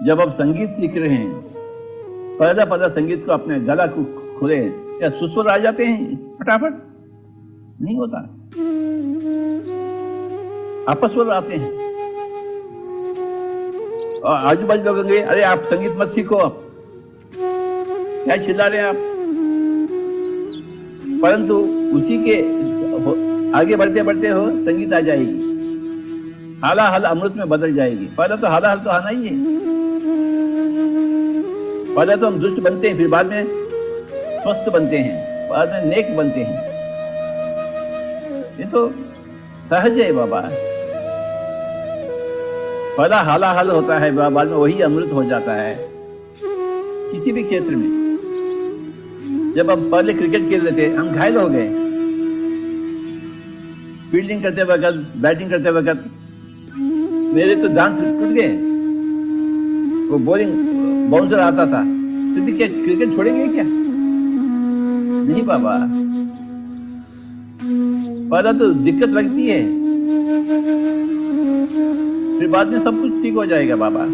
जब आप संगीत सीख रहे हैं, पहला पहला संगीत को अपने गला को खुले, क्या सुस्वर आ जाते हैं फटाफट? नहीं होता, अपस्वर आते हैं। और आजू बाजू लोग कहेंगे, अरे आप संगीत मत सीखो, आप क्या चिल्ला रहे हैं आप? परंतु उसी के आगे बढ़ते बढ़ते हो संगीत आ जाएगी, हाला हल अमृत में बदल जाएगी। पहले तो हाला हल तो आना ही है। पहले तो हम दुष्ट बनते हैं, फिर बाद में स्वस्थ बनते हैं, बाद में नेक बनते हैं। ये तो सहज है बाबा। पहला हाला हल होता है, बाद में वही अमृत हो जाता है। किसी भी क्षेत्र में जब हम पहले क्रिकेट खेल रहे थे, हम घायल हो गए। फील्डिंग करते वक्त, बैटिंग करते वक्त मेरे तो दांत टूट गए। वो बॉलिंग बाउंसर आता था, फिर भी क्या क्रिकेट छोड़ेंगे क्या? नहीं बाबा, पहला तो दिक्कत लगती है, फिर बाद में सब कुछ ठीक हो जाएगा बाबा।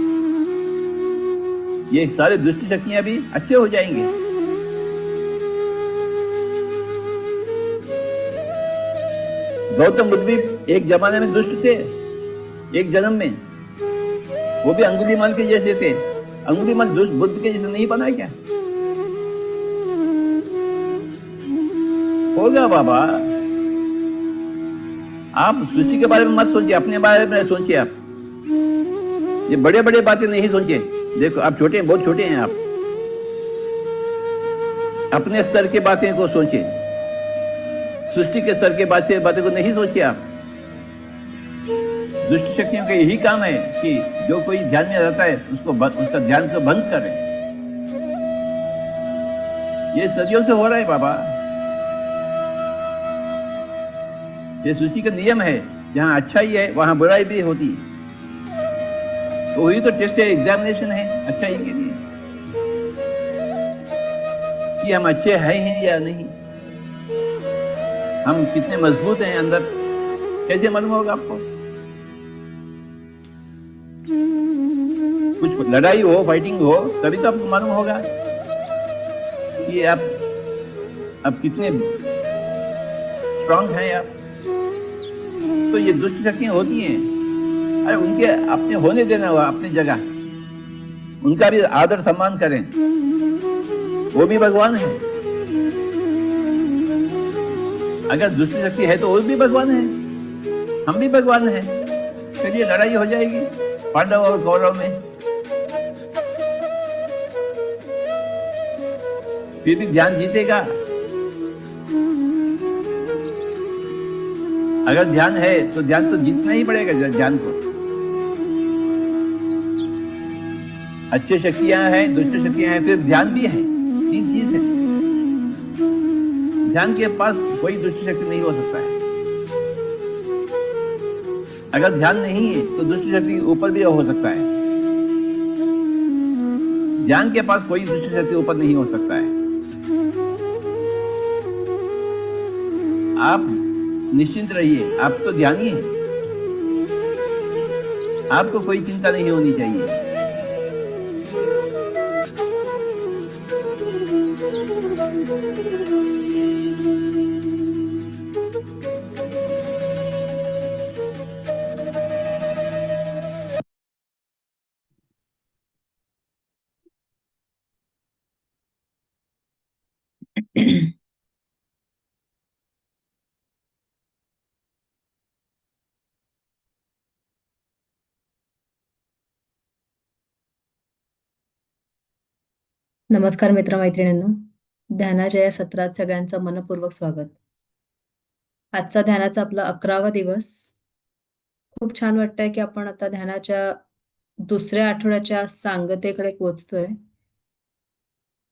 ये सारे दुष्ट शक्तियां भी अच्छे हो जाएंगे। गौतम बुद्ध भी एक जमाने में दुष्ट थे, एक जन्म में। वो भी अंगुलीमाल के जैसे थे। अंगुलीमाल दुष्ट बुद्ध के जैसे नहीं बना क्या? होगा बाबा। आप सृष्टि के बारे में मत सोचिए, अपने बारे में सोचिए। आप ये बड़े बड़े बातें नहीं सोचिए। देखो आप छोटे, बहुत छोटे हैं आप। अपने स्तर के बातें को सोचिए, सृष्टि के स्तर के बातें को नहीं सोचिए आप। दुष्ट शक्तियों का यही काम है कि जो कोई ध्यान में रहता है उसको उसका ध्यान को भंग करें। ये सदियों से हो रहा है बाबा। ये सृष्टि का नियम है, जहाँ अच्छाई है वहां बुराई भी होती है। तो वही तो टेस्ट है, एग्जामिनेशन है अच्छाई के लिए कि हम अच्छे हैं या नहीं। हम कितने मजबूत हैं अंदर, कैसे मालूम होगा आपको? कुछ लड़ाई हो, फाइटिंग हो, तभी तो आपको मालूम होगा कि आप कितने स्ट्रांग हैं आप। तो ये दुष्ट शक्तियां होती हैं, अरे उनके अपने होने देना हुआ अपनी जगह, उनका भी आदर सम्मान करें, वो भी भगवान है। अगर दुष्ट शक्ति है तो वो भी भगवान है, हम भी भगवान हैं। चलिए लड़ाई हो जाएगी पांडव और कौरव में, फिर भी ध्यान जीतेगा। अगर ध्यान है तो ध्यान तो जीतना ही पड़ेगा, ध्यान को। अच्छी शक्तियां हैं, दुष्ट शक्तियां हैं, फिर ध्यान भी है, तीन चीज है। ध्यान के पास कोई दुष्ट शक्ति नहीं हो सकता है। अगर ध्यान नहीं है तो दुष्ट शक्ति ऊपर भी हो सकता है। ध्यान के पास कोई दुष्ट शक्ति ऊपर नहीं हो सकता है। आप निश्चिंत रहिए, आप तो ध्यानी हैं, आपको कोई चिंता नहीं होनी चाहिए। नमस्कार मित्रमैत्रिणींनो, ध्यानाच्या या सत्रात सगळ्यांचं मनपूर्वक स्वागत. आजचा ध्यानाचा आपला 11वा दिवस. खूप छान वाटतंय की आपण आता ध्यानाच्या दुसऱ्या आठवड्याच्या सांगतेकडे पोहोचतोय.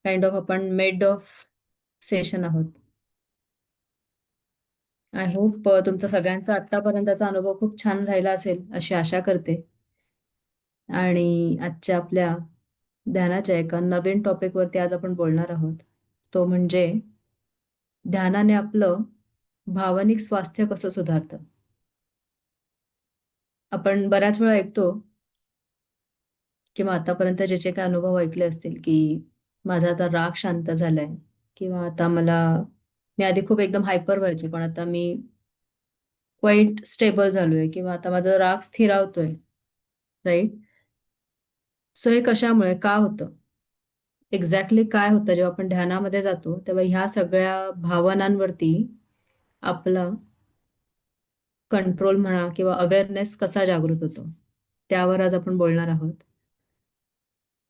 काइंड ऑफ आपण मिड ऑफ सेशन आहोत. आय होप तुमचा सगळ्यांचा आतापर्यंतचा अनुभव खूप छान राहिला असेल अशी आशा करते. आणि आजच्या आपल्या ध्यानाच्या एका नवीन टॉपिकवरती आज आपण बोलणार आहोत. तो म्हणजे ध्यानाने आपलं भावनिक स्वास्थ्य कसं सुधारतं. आपण बऱ्याच वेळा ऐकतो किंवा आतापर्यंत जे काही अनुभव ऐकले असतील की माझा आता राग शांत झालाय, किंवा आता मी आधी खूप एकदम हायपर व्हायचे पण आता मी क्वाईट स्टेबल झालोय, किंवा आता माझा राग स्थिरावतोय. राईट. सो हे कशामुळे, का होतं, एक्झॅक्टली काय होतं जेव्हा आपण ध्यानामध्ये जातो तेव्हा ह्या सगळ्या भावनांवरती आपला कंट्रोल म्हणा किंवा अवेअरनेस कसा जागृत होतो, त्यावर आज आपण बोलणार आहोत.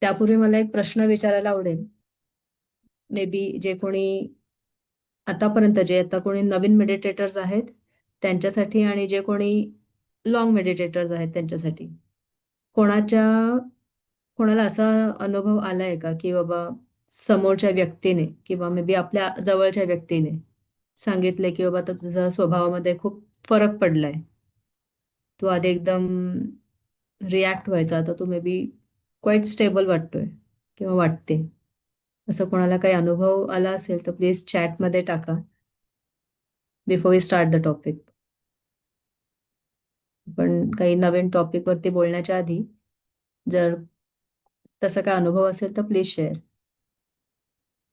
त्यापूर्वी मला एक प्रश्न विचारायला आवडेल. मे बी जे कोणी आता कोणी नवीन मेडिटेटर्स आहेत त्यांच्यासाठी, आणि जे कोणी लॉंग मेडिटेटर्स आहेत त्यांच्यासाठी, कोणाच्या कोणाला असा अनुभव आलाय का की बाबा समोरच्या व्यक्तीने किंवा मे बी आपल्या जवळच्या व्यक्तीने सांगितलंय की बाबा आता तुझ्या स्वभावामध्ये खूप फरक पडलाय, तू आधी एकदम रिॲक्ट व्हायचा, आता तू मे बी क्वाईट स्टेबल वाटतोय किंवा वाटते. असं कोणाला काही अनुभव आला असेल तर प्लीज चॅटमध्ये टाका before we start the topic. पण काही नवीन टॉपिक वरती बोलण्याच्या आधी जर तसा काय अनुभव असेल तर प्लीज शेअर,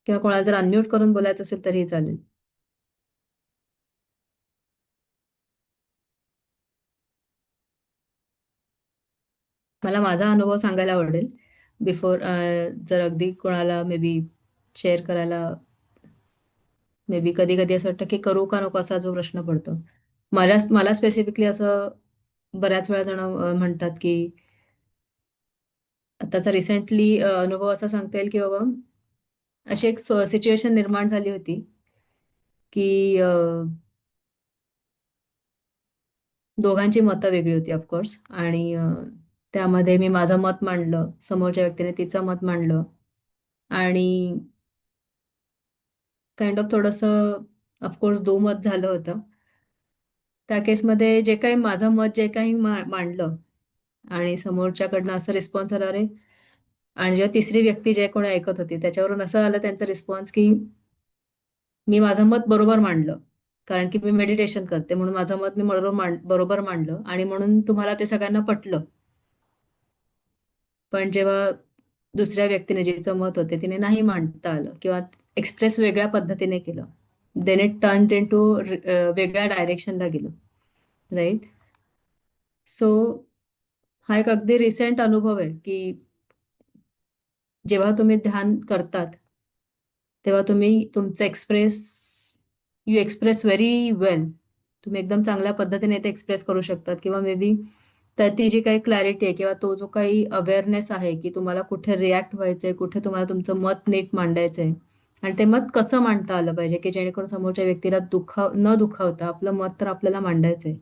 किंवा कोणाला जर अनम्यूट करून बोलायचं असेल तरीही चालेल. मला माझा अनुभव सांगायला आवडेल बिफोर, जर अगदी कोणाला मे बी शेअर करायला, मे बी कधी कधी असं वाटतं की करू का नको असा जो प्रश्न पडतो. मला स्पेसिफिकली असं बऱ्याच वेळा जण म्हणतात की आताचा रिसेंटली अनुभव असा सांगता येईल की बाबा अशी एक सिच्युएशन निर्माण झाली होती की दोघांची मतं वेगळी होती ऑफकोर्स, आणि त्यामध्ये मी माझं मत मांडलं, समोरच्या व्यक्तीने तिचं मत मांडलं, आणि काइंड ऑफ थोडंसं ऑफकोर्स दुमत झालं होतं. त्या केसमध्ये जे काही माझं मत जे काही मांडलं आणि समोरच्याकडनं असं रिस्पॉन्स आला, अरे, आणि जेव्हा तिसरी व्यक्ती जे कोणी ऐकत होती त्याच्यावरून असं आलं त्यांचा रिस्पॉन्स की मी माझं मत बरोबर मांडलं. कारण की मी मेडिटेशन करते म्हणून माझं मत मी बरोबर मांडलं आणि म्हणून तुम्हाला ते सगळ्यांना पटलं. पण जेव्हा दुसऱ्या व्यक्तीने जिचं मत होते तिने नाही मांडता आलं किंवा एक्सप्रेस वेगळ्या पद्धतीने केलं, then it turn into वेगळ्या डायरेक्शनला गेलं, राईट? सो हा एक अगदी रिसेंट अनुभव आहे की जेव्हा तुम्ही ध्यान करतात तेव्हा तुम्ही तुमचं यू एक्सप्रेस व्हेरी वेल. तुम्ही एकदम चांगल्या पद्धतीने ते एक्सप्रेस करू शकतात किंवा मे बी तर ती जी काही क्लॅरिटी आहे किंवा तो जो काही अवेअरनेस आहे की तुम्हाला कुठे रिॲक्ट व्हायचंय, कुठे तुम्हाला तुमचं मत नीट मांडायचंय आणि ते मत कसं मांडता आलं पाहिजे की जेणेकरून समोरच्या व्यक्तीला न दुखावता आपलं मत तर आपल्याला मांडायचंय.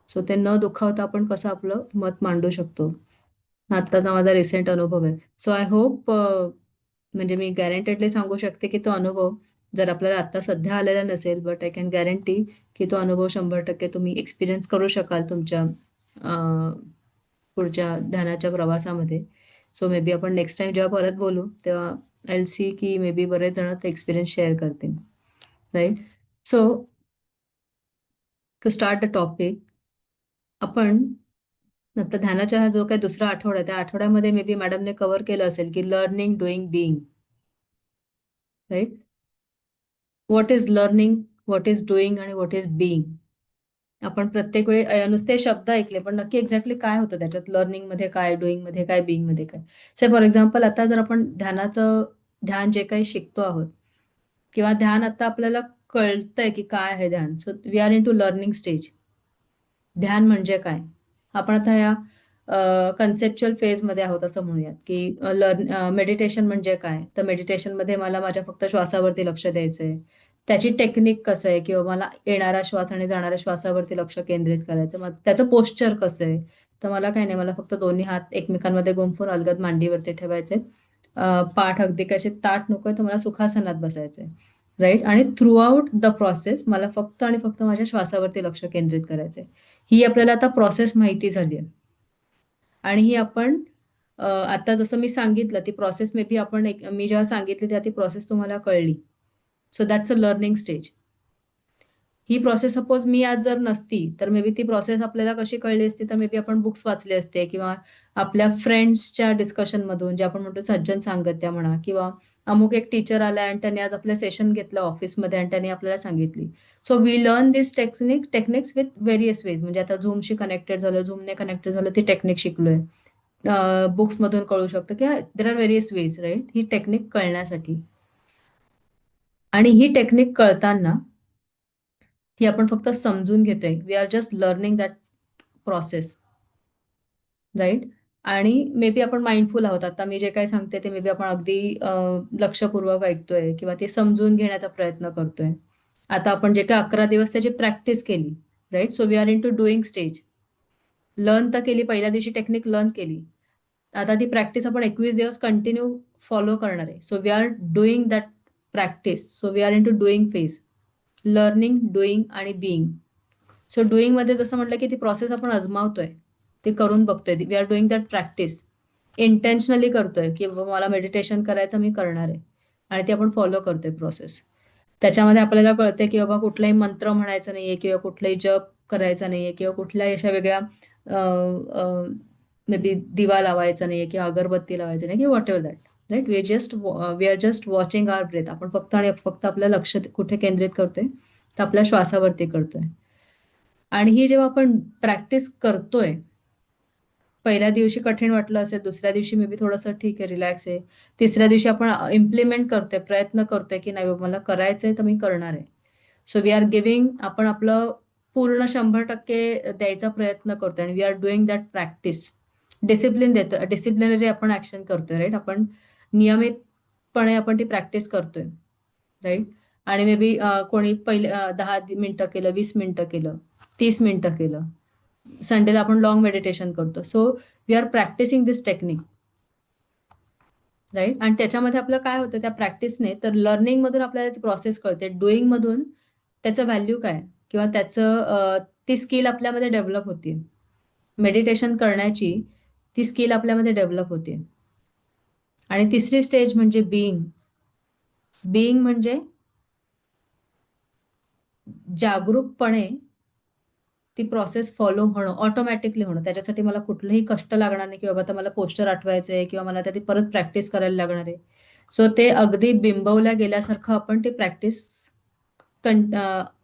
सो ते न दुखावता आपण कसं आपलं मत मांडू शकतो. आत्ताचा माझा रिसेंट अनुभव आहे. सो आय होप म्हणजे मी गॅरंटेडली सांगू शकते की तो अनुभव जर आपल्याला आता सध्या आलेला नसेल, बट आय कॅन गॅरंटी की तो अनुभव 100% तुम्ही एक्सपिरियन्स करू शकाल तुमच्या पुढच्या ध्यानाच्या प्रवासामध्ये. सो मे बी आपण नेक्स्ट टाइम जेव्हा परत बोलू तेव्हा आय सी की मे बी बरेच जण ते एक्सपिरियन्स शेअर करतील, right? So to start the topic, आपण आता ध्यानाच्या हा जो काही दुसरा आठवडा आहे त्या आठवड्यामध्ये मे बी मॅडमने कव्हर केलं असेल की learning, doing, being, right? What is learning, what is doing आणि व्हॉट इज बिईंग? आपण प्रत्येक वेळी नुसते शब्द ऐकले पण नक्की एक्झॅक्टली काय होतं त्याच्यात? लर्निंग मध्ये काय, डुईंग मध्ये काय, बिईंग मध्ये काय? से फॉर एक्झाम्पल आता जर आपण ध्यान जे काही शिकतो आहोत किंवा ध्यान आता आपल्याला कळतंय की काय आहे ध्यान. So we are into learning stage. ध्यान म्हणजे काय? आपण आता या कन्सेप्च्युअल फेजमध्ये आहोत असं म्हणूयात की मेडिटेशन म्हणजे काय? तर मेडिटेशनमध्ये मला माझ्या फक्त श्वासावरती लक्ष द्यायचंय. त्याची टेक्निक कसं आहे किंवा मला येणारा श्वास आणि जाणाऱ्या श्वासावरती लक्ष केंद्रित करायचं. मग त्याचं पोश्चर कसं आहे? तर मला काय नाही, मला फक्त दोन्ही हात एकमेकांमध्ये गुंफून अलगद मांडीवरती ठेवायचे. पाठ अगदी कसे ताट नकोय, तर मला सुखासनात बसायचंय, राईट? आणि थ्रू आउट द प्रोसेस मला फक्त आणि फक्त माझ्या श्वासावरती लक्ष केंद्रित करायचंय. ही आपल्याला आता प्रोसेस माहिती झाली आहे आणि ही आपण आता जसं मी सांगितलं ती प्रोसेस मे बी मी जेव्हा सांगितली तेव्हा ती प्रोसेस तुम्हाला कळली. So that's a learning stage. ही प्रोसेस सपोज मी आज जर नसती तर मे बी ती प्रोसेस आपल्याला कशी कळली असती, तर मे बी आपण बुक्स वाचले असते किंवा आपल्या फ्रेंड्सच्या डिस्कशन मधून जे आपण म्हणतो सज्जन सांगत्या म्हणा किंवा अमुक एक टीचर आला आणि त्यांनी आज आपलं सेशन घेतलं ऑफिसमध्ये आणि त्यांनी आपल्याला सांगितली. So we learn this techniques with various ways. म्हणजे आता झूमशी कनेक्टेड झालं, झूमने कनेक्टेड झालं, ती टेक्निक शिकलोय. बुक्स मधून कळू शकतं किंवा there are various ways, right? ही टेक्निक कळण्यासाठी. आणि ही टेक्निक कळताना ती आपण फक्त समजून घेतोय. We are just learning that process, right? आणि मे बी आपण माइंडफुल आहोत. आता मी जे काही सांगते ते मे बी आपण अगदी लक्षपूर्वक ऐकतोय किंवा ते समजून घेण्याचा प्रयत्न करतोय. आता आपण जे काही 11 दिवस त्याची प्रॅक्टिस केली, right? So we are into doing stage. Learn तर केली, पहिल्या दिवशी टेक्निक लर्न केली. आता ती प्रॅक्टिस आपण 21 दिवस कंटिन्यू फॉलो करणार आहे. So we are doing that practice. So we are into doing phase. Learning, doing आणि बिईंग. सो डुईंग मध्ये जसं म्हटलं की ती प्रोसेस आपण अजमावतोय, ते करून बघतोय. We are doing that practice. Intentionally करतोय की बाबा मला मेडिटेशन करायचं, मी करणार आहे आणि ते आपण फॉलो करतोय प्रोसेस. त्याच्यामध्ये आपल्याला कळतंय की बाबा कुठलाही मंत्र म्हणायचं नाहीये किंवा कुठलाही जप करायचा नाहीये किंवा कुठल्याही अशा वेगळ्या मे बी दिवा लावायचा नाहीये किंवा अगरबत्ती लावायचं नाही किंवा whatever that, right? We are just watching our breath. आपण फक्त आणि फक्त आपलं लक्ष कुठे केंद्रित करतोय, तर आपल्या श्वासावरती करतोय. आणि ही जेव्हा आपण प्रॅक्टिस करतोय, पहिल्या दिवशी कठीण वाटलं असेल, दुसऱ्या दिवशी मे बी थोडंसं ठीक आहे, रिलॅक्स आहे, तिसऱ्या दिवशी आपण इम्प्लिमेंट करतोय, प्रयत्न करतोय की नाही बाबा मला करायचंय तर मी करणार आहे. सो वी आर गिव्हिंग, आपण आपलं पूर्ण 100% द्यायचा प्रयत्न करतोय आणि we are doing that practice. Discipline देतो, डिसिप्लिनरी आपण ऍक्शन करतोय, राईट? आपण नियमितपणे आपण ती प्रॅक्टिस करतोय, राईट? आणि मे बी कोणी पहिले 10 मिनिटं केलं, 20 मिनिटं केलं, 30 मिनिटं केलं. संडेला आपण लॉंग मेडिटेशन करतो. So we are practicing this technique, right? आणि त्याच्यामध्ये आपलं काय होतं त्या प्रॅक्टिसने, तर लर्निंग मधून आपल्याला ती प्रोसेस कळते, डुईंग मधून त्याचं व्हॅल्यू काय किंवा ती स्किल आपल्यामध्ये डेव्हलप होते. मेडिटेशन करण्याची ती स्किल आपल्यामध्ये डेव्हलप होते. आणि तिसरी स्टेज म्हणजे बिईंग. बिईंग म्हणजे जागरूकपणे ती प्रोसेस फॉलो होणं, ऑटोमॅटिकली होणं. त्याच्यासाठी मला कुठलंही कष्ट लागणार नाही, की बाबा आता मला पोस्टर आठवायचं आहे किंवा मला आता ती परत प्रॅक्टिस करायला लागणार आहे. सो ते अगदी बिंबवल्या गेल्यासारखं आपण ती प्रॅक्टिस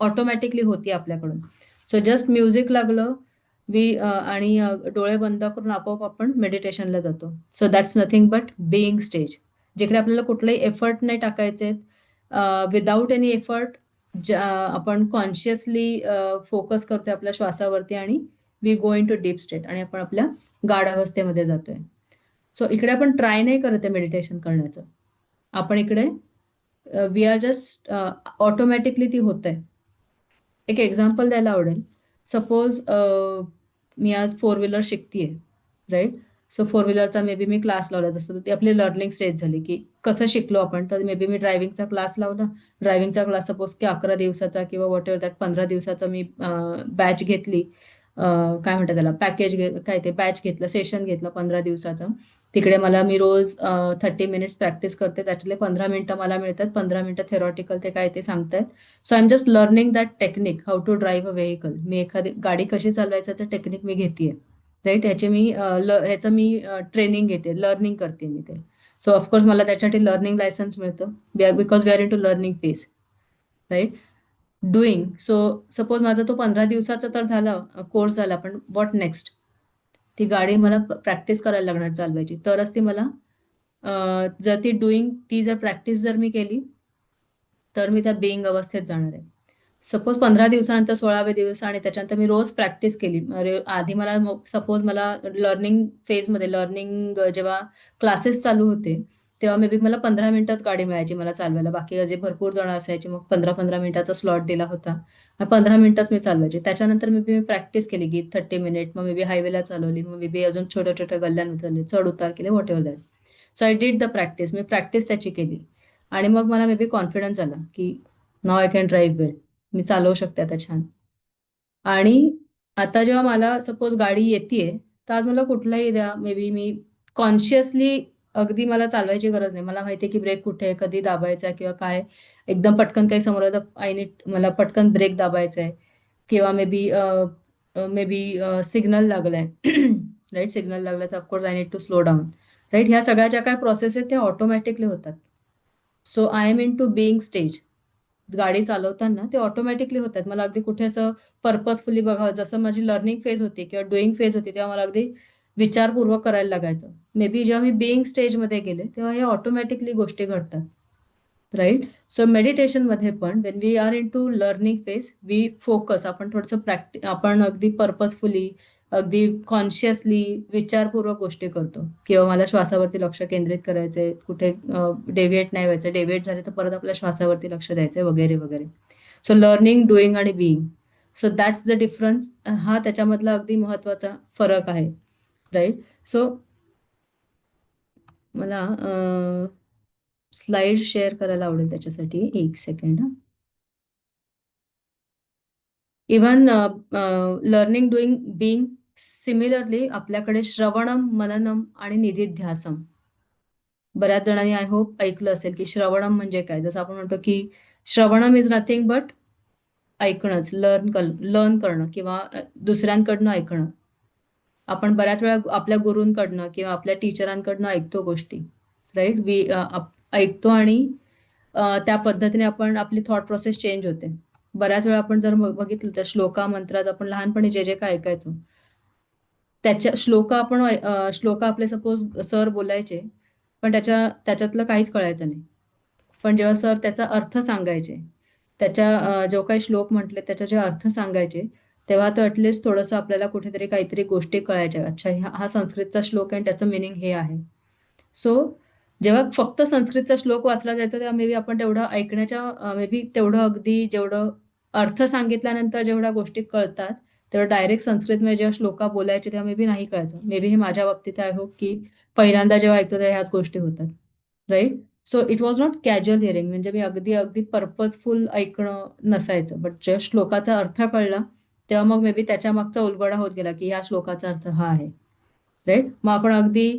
ऑटोमॅटिकली होती आपल्याकडून. सो जस्ट म्युझिक लागलं आणि डोळे बंद करून आपोआप आपण मेडिटेशनला जातो. So that's nothing but being stage. जिकडे आपल्याला कुठलाही एफर्ट नाही टाकायचे, विदाऊट एनी एफर्ट आपण कॉन्शियसली फोकस करतोय आपल्या श्वासावरती आणि we go into deep state आणि आपण आपल्या गाढ अवस्थेमध्ये जातोय. सो इकडे आपण ट्राय नाही करत आहे मेडिटेशन करण्याचं. आपण इकडे वी आर जस्ट ऑटोमॅटिकली ती होत आहे. एक एक्झाम्पल द्यायला आवडेल. सपोज मी आज 4 व्हीलर शिकतीये, राईट? सो 4 व्हीलरचा मे बी मी क्लास लावला, जसं ती आपली लर्निंग स्टेज झाली, की कसं शिकलो आपण. तर मे बी मी ड्रायव्हिंगचा क्लास लावला. ड्रायव्हिंगचा क्लास सपोज की 11 दिवसाचा किंवा व्हॉट एव्हर दॅट 15 दिवसाचा मी बॅच घेतली. काय म्हणतात त्याला, काय ते बॅच घेतलं, सेशन घेतलं 15 दिवसाचं. तिकडे मी रोज 30 मिनिट्स प्रॅक्टिस करते. त्याच्यातले 15 मिनिटं मला मिळतात, 15 मिनिटं थेरॉटिकल ते काय ते सांगतायत. So I am just learning that technique, how to drive a vehicle. मी एखादी गाडी कशी चालवायचं टेक्निक मी घेतेय, राईट? ह्याचं मी ट्रेनिंग घेते, लर्निंग करते मी ते. सो ऑफकोर्स मला त्याच्यासाठी लर्निंग लायसन्स मिळतं, because we are into learning phase, right? Doing. So suppose माझा तो 15 दिवसाचा तर झाला, कोर्स झाला, पण व्हॉट नेक्स्ट? ती गाडी मला प्रॅक्टिस करायला लागणार चालवायची, तरच ती मला जर ती ती जर प्रॅक्टिस जर मी केली तर मी त्या बिईंग अवस्थेत जाणार आहे. सपोज 15 दिवसानंतर 16वे दिवस आणि त्याच्यानंतर मी रोज प्रॅक्टिस केली. आधी मला सपोज मला लर्निंग जेव्हा क्लासेस चालू होते तेव्हा मे बी मला 15 मिनिटच गाडी मिळायची मला चालवायला. बाकी जे भरपूर जण असायचे, मग 15-15 मिनिटाचा स्लॉट दिला होता आणि 15 मिनिटच मी चालवायचे. त्याच्यानंतर मे बी मी प्रॅक्टिस केली की 30 मिनिट, मग मे बी हायवेला चालवली, मग मे बी अजून छोट्या छोट्या गल्ल्यांमध्ये चढ उतार केले, what ever that. So I did the practice. Me practice त्याची केली आणि मग मला मे बी कॉन्फिडन्स आला की नाव आय कॅन ड्राईव्ह वेल. मी चालवू शकते आता छान. आणि आता जेव्हा मला सपोज गाडी येतेय, तर आज मला कुठलाही द्या, मे बी मी कॉन्शियसली अगदी मला चालवायची गरज नाही. मला माहितीये की ब्रेक कुठे आहे, कधी दाबायचा किंवा काय. एकदम पटकन काही समोर आलं तर आय नीड, मला पटकन ब्रेक दाबायचा आहे किंवा मे बी सिग्नल लागलाय, राईट? सिग्नल लागला तर of course I need to slow down, right? ह्या सगळ्या ज्या काय प्रोसेस आहेत त्या ऑटोमॅटिकली होतात. So I am into being stage. गाडी चालवताना ते ऑटोमॅटिकली होतात. मला अगदी कुठे असं पर्पजफुली बघावं, जसं माझी लर्निंग फेज होती किंवा डुईंग फेज होती तेव्हा मला अगदी विचारपूर्वक करायला लागायचं. मे बी जेव्हा मी बिईंग स्टेजमध्ये गेले तेव्हा हे ऑटोमॅटिकली गोष्टी घडतात, राईट? सो मेडिटेशनमध्ये पण when we are into learning phase, we focus, आपण थोडंसं आपण अगदी पर्पजफुली, अगदी कॉन्शियसली विचारपूर्वक गोष्टी करतो. किंवा मला श्वासावरती लक्ष केंद्रित करायचंय, कुठे डेव्हिएट नाही व्हायचं, डेव्हिएट झाले तर परत आपल्या श्वासावरती लक्ष द्यायचंय, वगैरे वगैरे. सो लर्निंग, डुईंग आणि being, so that's the difference. हा त्याच्यामधला अगदी महत्वाचा फरक आहे, राईट? सो मला स्लाइड शेअर करायला आवडेल त्याच्यासाठी. एक second. Even learning, doing, being, similarly आपल्याकडे श्रवणम, मननम आणि निधिध्यासम. बऱ्याच जणांनी आय होप ऐकलं असेल की श्रवणम म्हणजे काय. जसं आपण म्हणतो की श्रवणम इज नथिंग बट ऐकणंच, लर्न करणं किंवा दुसऱ्यांकडनं ऐकणं. आपण बऱ्याच वेळा आपल्या गुरूंकडनं किंवा आपल्या टीचरांकडनं ऐकतो गोष्टी, राईट? ऐकतो आणि त्या पद्धतीने आपली थॉट प्रोसेस चेंज होते. बऱ्याच वेळा आपण जर बघितलं तर श्लोका मंत्राज आपण लहानपणी जे जे काय ऐकायचो, त्याच्या श्लोका आपले सपोज सर बोलायचे, पण त्याच्यातलं काहीच कळायचं नाही. पण जेव्हा सर त्याचा अर्थ सांगायचे, जो काही श्लोक म्हटले त्याचा जे अर्थ सांगायचे, तेव्हा तो ऍटलिस्ट थोडंसं आपल्याला कुठेतरी काहीतरी गोष्टी कळायच्या. अच्छा, हा संस्कृतचा श्लोक आहे आणि त्याचं मिनिंग हे आहे. सो जेव्हा फक्त संस्कृतचा श्लोक वाचला जायचा तेव्हा मे बी आपण तेवढं ऐकण्याच्या मे बी तेवढं अगदी जेवढं अर्थ सांगितल्यानंतर जेवढ्या गोष्टी कळतात तेवढं डायरेक्ट संस्कृतमध्ये जेव्हा श्लोका बोलायचे तेव्हा मे बी नाही कळायचं. मे बी हे माझ्या बाबतीत आहे होप की पहिल्यांदा जेव्हा ऐकतो तेव्हा ह्याच गोष्टी होतात, right? So it was not casual hearing, म्हणजे मी अगदी पर्पजफुल ऐकणं नसायचं. बट जेव्हा श्लोकाचा अर्थ कळला तेव्हा मग मे बी त्याच्या मागचा उलगडा होत गेला की ह्या श्लोकाचा अर्थ हा आहे, राईट? मग आपण अगदी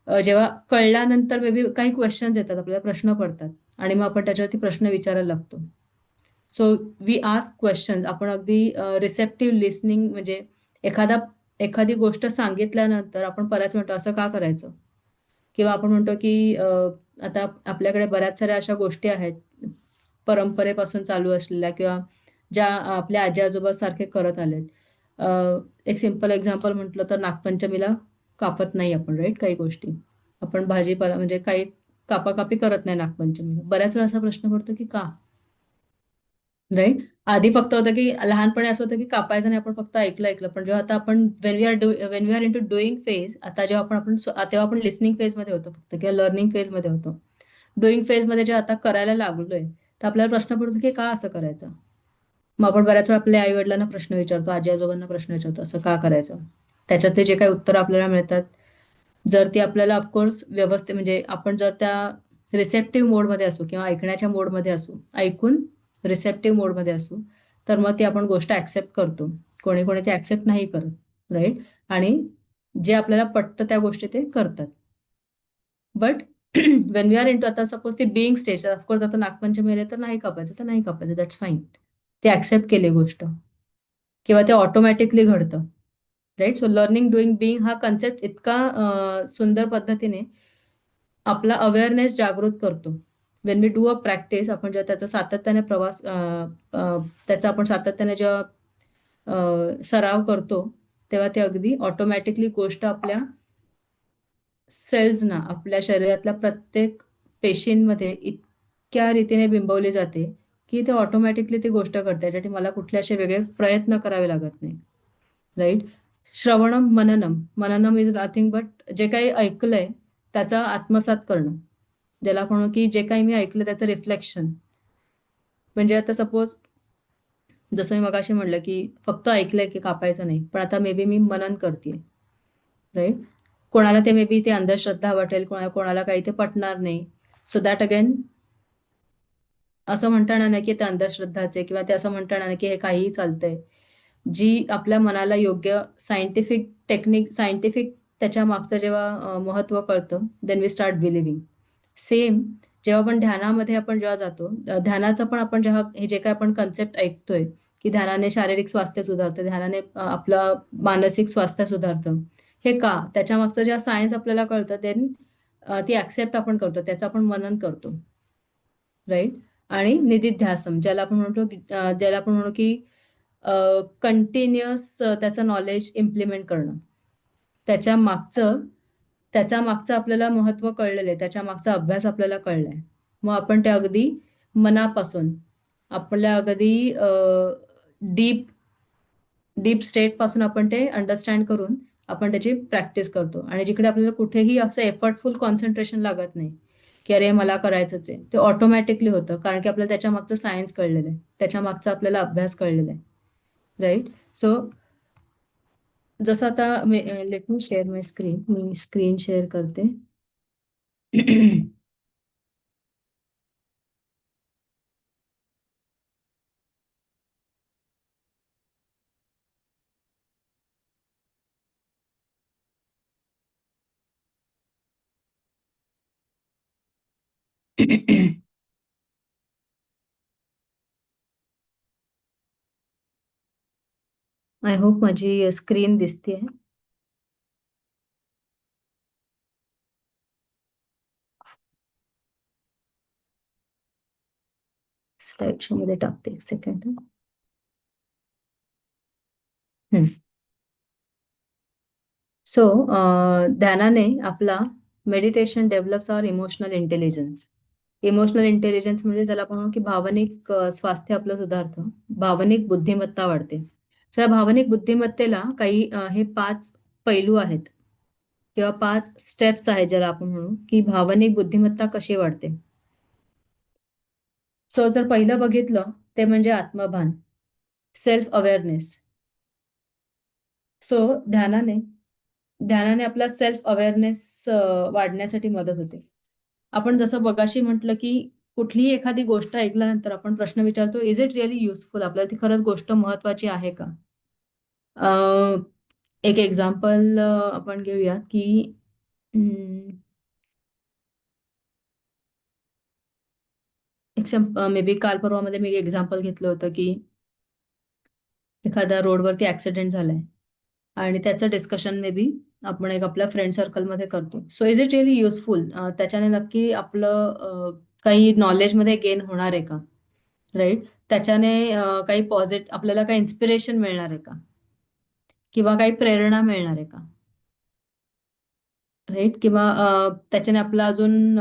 जेव्हा कळल्यानंतर मे बी काही क्वेश्चन्स येतात, आपल्याला प्रश्न पडतात आणि मग आपण त्याच्यावरती प्रश्न विचारायला लागतो. So we ask question. आपण अगदी रिसेप्टिव्ह लिसनिंग म्हणजे एखादी गोष्ट सांगितल्यानंतर आपण बऱ्याच म्हणतो असं का करायचं? किंवा आपण म्हणतो की आता आपल्याकडे बऱ्याच साऱ्या अशा गोष्टी आहेत परंपरेपासून चालू असलेल्या किंवा ज्या आपल्या आजी आजोबा सारखे करत आलेत. एक सिंपल एक्झाम्पल म्हटलं तर नागपंचमीला कापत नाही आपण, राईट? काही गोष्टी आपण भाजीपाला म्हणजे काही कापाकापी करत नाही नागपंचमीला. बऱ्याच वेळा असा प्रश्न पडतो की का, राईट? आधी फक्त होतं की लहानपणी असं होतं की कापायचं नाही, आपण फक्त ऐकलं. पण जेव्हा आता आपण when we are into doing phase, आता जेव्हा तेव्हा आपण लिसनिंग फेजमध्ये होतो फक्त किंवा लर्निंग फेजमध्ये होतो. डुईंग फेजमध्ये जेव्हा आता करायला लागलोय तर आपल्याला प्रश्न पडतो की का असं करायचं? मग आपण बऱ्याच वेळा आपल्या आई वडिलांना प्रश्न विचारतो, आजी आजोबांना प्रश्न विचारतो, असं का करायचं? त्याच्यातले जे काही उत्तर आपल्याला मिळतात, जर ती आपल्याला ऑफकोर्स व्यवस्थित म्हणजे आपण जर त्या रिसेप्टिव्ह मोडमध्ये असू किंवा ऐकण्याच्या मोडमध्ये असू, ऐकून रिसेप्टिव्ह मोडमध्ये असू, तर मग ती आपण गोष्ट ऍक्सेप्ट करतो. कोणी कोणी ते ऍक्सेप्ट नाही करत, राईट? आणि जे आपल्याला पटतं त्या गोष्टी ते करतात. But when we are into, आता सपोज ती बिईंग स्टेज, ऑफकोर्स आता नागपंचमी आले तर नाही कापायचं तर नाही कापायचं, दॅट्स फाईन. ते ऍक्सेप्ट केली गोष्ट किंवा ते ऑटोमॅटिकली घडतं, right? So learning doing being हा कन्सेप्ट इतका सुंदर पद्धतीने आपला अवेअरनेस जागृत करतो. When we do a practice, आपण जेव्हा त्याचा सातत्याने त्याचा आपण सातत्याने जेव्हा सराव करतो, तेव्हा ते अगदी ऑटोमॅटिकली गोष्ट आपल्या सेल्सना, आपल्या शरीरातल्या प्रत्येक पेशींमध्ये इतक्या रीतीने बिंबवली जाते की ते ऑटोमॅटिकली ती गोष्ट घडते. त्यासाठी मला कुठले असे वेगळे प्रयत्न करावे लागत नाही, राईट? श्रवणम मननम. मननम इज नथिंग बट जे काही ऐकलंय त्याचा आत्मसात करणं, ज्याला आपण म्हणू की जे काही मी ऐकलं त्याचं रिफ्लेक्शन. म्हणजे आता सपोज जसं मी मगाशी म्हणलं की फक्त ऐकलंय की कापायचं नाही, पण आता मे बी मी मनन करते, राईट? कोणाला ते मे बी ते अंधश्रद्धा वाटेल, कोणाला काही ते पटणार नाही. सो दॅट अगेन असं म्हणता येणार नाही की ते अंधश्रद्धाचे किंवा ते असं म्हणता येणार नाही की हे काहीही चालतंय. जी आपल्या मनाला योग्य सायंटिफिक त्याच्या मागचं जेव्हा महत्व कळतं, then we start believing. Same जेव्हा आपण ध्यानामध्ये आपण जेव्हा जातो, ध्यानाचं पण आपण जेव्हा हे जे काय आपण कन्सेप्ट ऐकतोय की ध्यानाने शारीरिक स्वास्थ्य सुधारतं, ध्यानाने आपलं मानसिक स्वास्थ्य सुधारतं, हे का? त्याच्या मागचं जेव्हा सायन्स आपल्याला कळतं, देन ती ऍक्सेप्ट आपण करतो, त्याचं आपण मनन करतो, राईट? आणि निधिध्यासन, ज्याला आपण म्हणू की कंटिन्युअस त्याचं नॉलेज इम्प्लिमेंट करणं. त्याच्या मागचं त्याच्या मागचं आपल्याला महत्व कळलेलं आहे, त्याच्या मागचा अभ्यास आपल्याला कळलाय. मग आपण ते अगदी मनापासून आपल्या अगदी डीप डीप स्टेट पासून आपण ते अंडरस्टँड करून आपण त्याची प्रॅक्टिस करतो. आणि जिकडे आपल्याला कुठेही असं एफर्टफुल कॉन्सन्ट्रेशन लागत नाही की अरे मला करायचंच आहे, ते ऑटोमॅटिकली होतं, कारण की आपल्याला त्याच्या मागचं सायन्स कळलेलं आहे, त्याच्या मागचा आपल्याला अभ्यास कळलेला आहे, राईट? सो जसं आता लेट मी शेअर माय स्क्रीन. मी स्क्रीन शेअर करते. आय होप माझी स्क्रीन दिसते. स्लाइड शो मध्ये टाकते, एक सेकंड. सो ध्यानाने आपला मेडिटेशन डेव्हलप्स आवर इमोशनल इंटेलिजन्स. इमोशनल इंटेलिजन्स म्हणजे ज्याला आपण म्हणू की भावनिक स्वास्थ्य आपलं सुधारतं, भावनिक बुद्धिमत्ता वाढते. सो या भावनिक बुद्धिमत्तेला काही हे 5 पैलू आहेत किंवा 5 स्टेप्स आहेत, ज्याला आपण म्हणू की भावनिक बुद्धिमत्ता कशी वाढते. सो जर पहिलं बघितलं ते म्हणजे आत्मभान, सेल्फ अवेअरनेस. सो ध्यानाने आपला सेल्फ अवेअरनेस वाढण्यासाठी मदत होते. आपण जसं बघाशी म्हटलं की कुठलीही एखादी गोष्ट ऐकल्यानंतर आपण प्रश्न विचारतो, इज इट रिअली युजफुल? आपल्याला ती खरंच गोष्ट महत्वाची आहे का? एक एक्झाम्पल आपण घेऊया की मे बी काल परवामध्ये मी एक्झाम्पल घेतलं होतं की एखाद्या रोडवरती ऍक्सिडेंट झालाय आणि त्याचं डिस्कशन मे बी आपण एक आपल्या फ्रेंड सर्कलमध्ये करतो. So is it really useful? त्याच्याने नक्की आपलं काही नॉलेजमध्ये गेन होणार आहे का? राईट? त्याच्याने काही आपल्याला काही इन्स्पिरेशन मिळणार आहे का? किंवा काही प्रेरणा मिळणार आहे का? राईट? किंवा त्याच्याने आपला अजून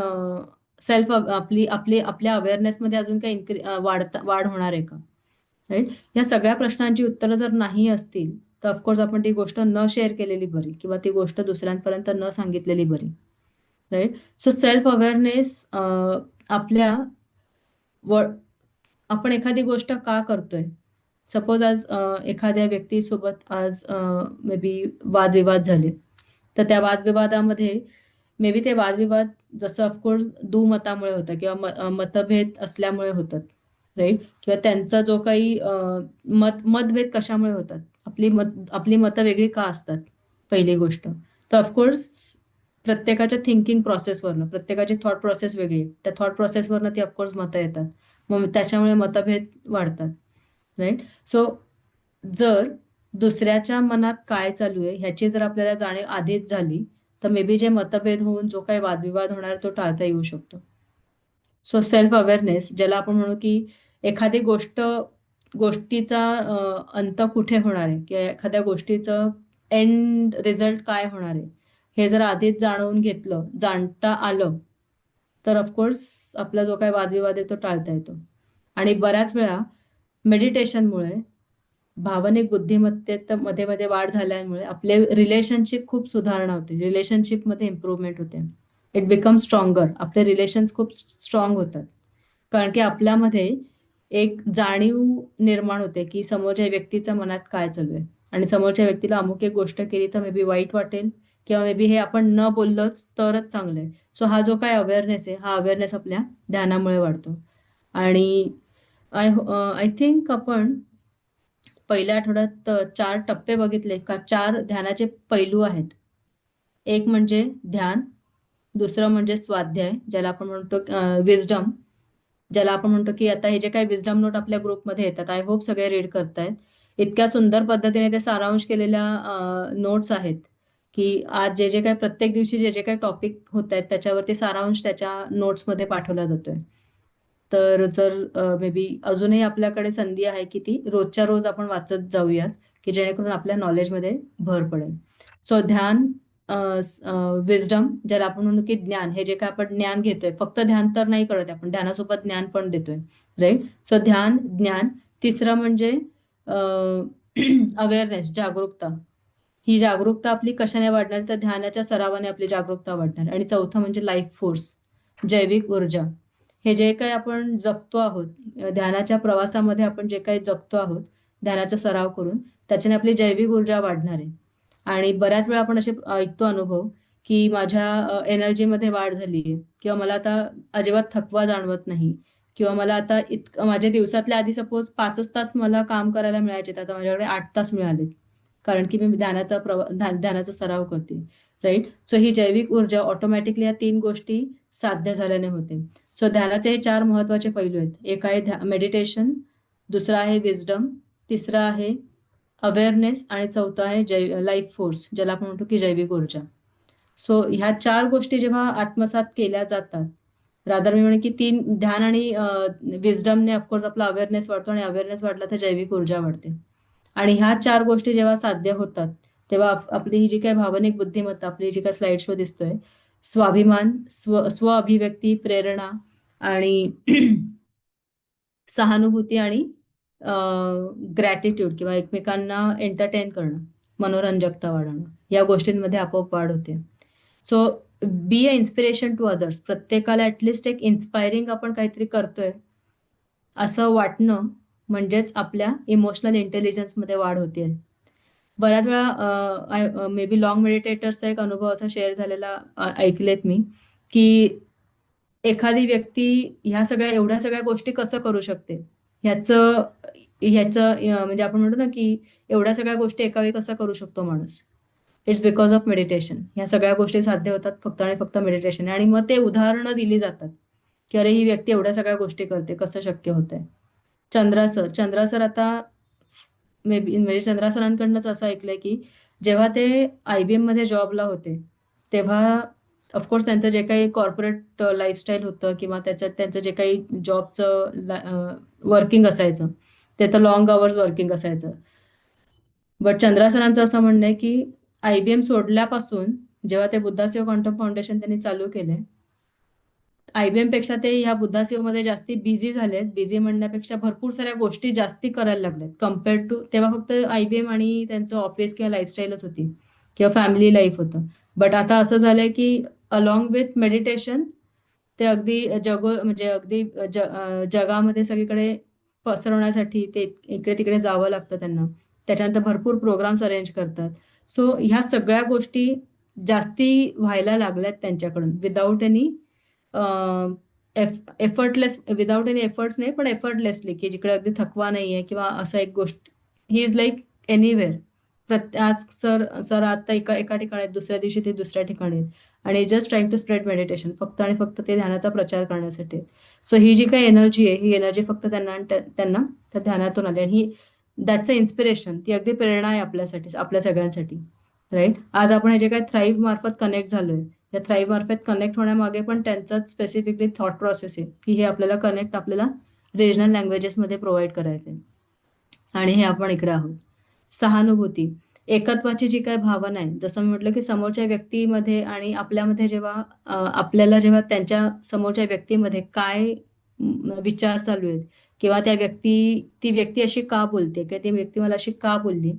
सेल्फ आपल्या अवेअरनेसमध्ये अजून काही वाढ होणार आहे का? राईट? या सगळ्या प्रश्नांची उत्तरं जर नाही असतील तर ऑफकोर्स आपण ती गोष्ट न शेअर केलेली बरी किंवा ती गोष्ट दुसऱ्यांपर्यंत न सांगितलेली बरी. राईट? सो सेल्फ अवेअरनेस आपल्या आपण एखादी गोष्ट का करतोय? सपोज आज एखाद्या व्यक्तीसोबत आज मे बी वादविवाद झाले, तर त्या वादविवादामध्ये मे बी ते वादविवाद जसं ऑफकोर्स दुमतामुळे होतं किंवा मतभेद असल्यामुळे होतात. राईट? किंवा त्यांचा जो काही मतभेद कशामुळे होतात? आपली मतं वेगळी का असतात? पहिली गोष्ट तर ऑफकोर्स प्रत्येकाच्या थिंकिंग प्रोसेसवरनं, प्रत्येकाची थॉट प्रोसेस वेगळी आहे. त्या थॉट प्रोसेसवरनं ती ऑफकोर्स मतं येतात. मग त्याच्यामुळे मतभेद वाढतात. राईट? सो जर दुसऱ्याच्या मनात काय चालू आहे ह्याची जर आपल्याला जाणीव आधीच झाली तर मे बी जे मतभेद होऊन जो काही वादविवाद होणार तो टाळता येऊ शकतो. सो सेल्फ अवेअरनेस ज्याला आपण म्हणू की एखादी गोष्टीचा अंत कुठे होणार आहे किंवा एखाद्या गोष्टीचं एंड रिझल्ट काय होणार आहे हे जर आधीच जाणून घेतलं, जाणता आलं तर ऑफकोर्स आपला जो काही वादविवाद आहे तो टाळता येतो. आणि बऱ्याच वेळा मेडिटेशनमुळे भावनिक बुद्धिमत्तेत मध्ये मध्ये वाढ झाल्यामुळे आपले रिलेशनशिप खूप सुधारणा होते, रिलेशनशिपमध्ये इम्प्रूव्हमेंट होते. It become stronger. आपले रिलेशन्स खूप स्ट्रॉंग होतात कारण की आपल्यामध्ये एक जाणीव निर्माण होते की समोरच्या व्यक्तीच्या मनात काय चालू आहे आणि समोरच्या व्यक्तीला अमुक एक गोष्ट केली तर मे बी वाईट वाटेल किंवा मे बी हे आपण न बोललोच तरच चांगलं आहे. सो हा जो काय अवेअरनेस आहे हा अवेअरनेस आपल्या ध्यानामुळे वाढतो. आणि आय थिंक आपण पहिल्या आठवड्यात 4 टप्पे बघितले का 4 ध्यानाचे पैलू आहेत. एक म्हणजे ध्यान, दुसरं म्हणजे स्वाध्याय ज्याला आपण म्हणतो विजडम, ज्याला आपण म्हणतो की आता हे जे काही विजडम नोट आपल्या ग्रुपमध्ये येतात आय होप सगळे रीड करतायत. इतक्या सुंदर पद्धतीने ते सारांश केलेल्या नोट्स आहेत की आज जे जे काही प्रत्येक दिवशी जे जे काही टॉपिक होत आहेत त्याच्यावरती सारांश त्याच्या नोट्समध्ये पाठवला जातोय. तर जर मे बी अजूनही आपल्याकडे संधी आहे की ती रोजच्या रोज आपण वाचत जाऊयात की जेणेकरून आपल्या नॉलेजमध्ये भर पडेल. सो ध्यान, विजडम ज्याला आपण म्हणू की ज्ञान, हे जे काय आपण ज्ञान घेतोय फक्त ध्यान तर नाही करत आपण ध्यानासोबत ज्ञान पण देतोय. राईट? सो ध्यान, ज्ञान. तिसरं म्हणजे अवेअरनेस, जागरूकता. ही जागरूकता आपली कशाने वाढणार तर ध्यानाच्या सरावाने आपली जागरूकता वाढणार. आणि चौथं म्हणजे लाईफ फोर्स, जैविक ऊर्जा. हे जे काही आपण जगतो आहोत ध्यानाच्या प्रवासामध्ये आपण जे काही जगतो आहोत ध्यानाचा सराव करून त्याच्याने आपली जैविक ऊर्जा वाढणार आहे. आणि बऱ्याच वेळा आपण असे ऐकतो अनुभव की माझ्या एनर्जीमध्ये वाढ झाली आहे किंवा मला आता अजिबात थकवा जाणवत नाही किंवा मला आता माझ्या दिवसातल्या आधी सपोज 5च तास मला काम करायला मिळायचे आता माझ्याकडे 8 तास मिळालेत कारण की मी ध्यानाचा सराव करते. राईट? सो ही जैविक ऊर्जा ऑटोमॅटिकली या 3 गोष्टी साध्य झाल्याने होते. सो ध्यानाचे हे 4 महत्वाचे पैलू आहेत. एक आहे मेडिटेशन, दुसरा आहे विजडम, तिसरा आहे अवेअरनेस आणि चौथा आहे लाईफ फोर्स ज्याला आपण म्हणतो की जैविक ऊर्जा. सो ह्या 4 गोष्टी जेव्हा आत्मसात केल्या जातात, रादर मी म्हणेन की 3 ध्यान आणि विजडमने ऑफकोर्स आपला अवेअरनेस वाढतो आणि अवेअरनेस वाढला तर जैविक ऊर्जा वाढते. आणि ह्या 4 गोष्टी जेव्हा साध्य होतात तेव्हा आपली ही जी काही भावनिक बुद्धिमत्ता, आपली जी काही स्लाइड शो दिसतोय, स्वाभिमान, स्व अभिव्यक्ती, प्रेरणा आणि सहानुभूती आणि ग्रॅटिट्यूड किंवा एकमेकांना एंटरटेन करणं, मनोरंजकता वाढवणं, या गोष्टींमध्ये आपोआप वाढ होते. So be a inspiration to others. प्रत्येकाला ऍटलिस्ट एक इन्स्पायरिंग आपण काहीतरी करतोय असं वाटणं म्हणजेच आपल्या इमोशनल इंटेलिजन्समध्ये वाढ होते. बऱ्याच वेळा मे बी लॉंग मेडिटेटर्सचा एक अनुभव असा शेअर झालेला ऐकलेत मी की एखादी व्यक्ती एवढ्या सगळ्या गोष्टी कसं करू शकते ह्याचं म्हणजे आपण म्हणतो ना की एवढ्या सगळ्या गोष्टी एका वेळी कसा करू शकतो माणूस. It's because of meditation. ह्या सगळ्या गोष्टी साध्य होतात फक्त आणि फक्त मेडिटेशन. आणि मग ते उदाहरणं दिली जातात की अरे ही व्यक्ती एवढ्या सगळ्या गोष्टी करते, कसं शक्य होतंय. चंद्रा सर आता मे बी म्हणजे चंद्रा सरांकडनंच असं ऐकलंय की जेव्हा ते IBM मध्ये जॉबला होते तेव्हा ऑफकोर्स त्यांचं जे काही कॉर्पोरेट लाईफस्टाईल होतं किंवा त्याच्यात त्यांचं जे काही जॉबचं वर्किंग असायचं ते तर लॉंग आवर्स वर्किंग असायचं. बट चंद्रा सरांचं असं म्हणणं आहे की IBM सोडल्यापासून जेव्हा ते बुद्धासिंह क्वांटम फाउंडेशन त्यांनी चालू केले, IBM पेक्षा ते ह्या बुद्धासिंह मध्ये जास्ती बिझी झालेत. बिझी म्हणण्यापेक्षा भरपूर साऱ्या गोष्टी जास्ती करायला लागल्यात कम्पेअर्ड टू तेव्हा फक्त IBM आणि त्यांचं ऑफिस किंवा लाईफस्टाईलच होती किंवा फॅमिली लाईफ होतं. बट आता असं झालंय की अलॉंग विथ मेडिटेशन ते अगदी म्हणजे अगदी जगामध्ये सगळीकडे पसरवण्यासाठी ते इकडे तिकडे जावं लागतं त्यांना. त्याच्यानंतर भरपूर प्रोग्राम्स अरेंज करतात. सो ह्या सगळ्या गोष्टी जास्ती व्हायला लागल्यात त्यांच्याकडून without any effortless without any efforts नाही पण एफर्टलेसली की जिकडे अगदी थकवा नाहीये किंवा असं एक गोष्ट ही इज लाईक एनिवेअर. आज सर आता एका ठिकाणी आहेत, दुसऱ्या दिवशी ते दुसऱ्या ठिकाणी आहेत आणि just trying to spread meditation फक्त आणि फक्त ते ध्यानाचा प्रचार करण्यासाठी. सो ही जी काही एनर्जी आहे ही एनर्जी फक्त त्यांना त्या ध्यानातून आली आणि ही दॅट्स अ इन्स्पिरेशन. ती अगदी प्रेरणा आहे आपल्यासाठी, आपल्या सगळ्यांसाठी. राईट. आज आपण हे जे काही थ्राईव्ह मार्फत कनेक्ट झालोय या थ्राईव्ह मार्फत कनेक्ट होण्यामागे पण त्यांचाच स्पेसिफिकली थॉट प्रोसेस आहे की हे आपल्याला कनेक्ट आपल्याला रिजनल लँग्वेजेसमध्ये प्रोव्हाइड करायचे आणि हे आपण इकडे आहोत. सहानुभूती, एकत्वाची जी काही भावना आहे, जसं मी म्हटलं की समोरच्या व्यक्तीमध्ये आणि आपल्यामध्ये जेव्हा आपल्याला जेव्हा त्यांच्या समोरच्या व्यक्तीमध्ये काय विचार चालू आहेत किंवा ती व्यक्ती अशी का बोलते किंवा ती व्यक्ती मला अशी का बोलली,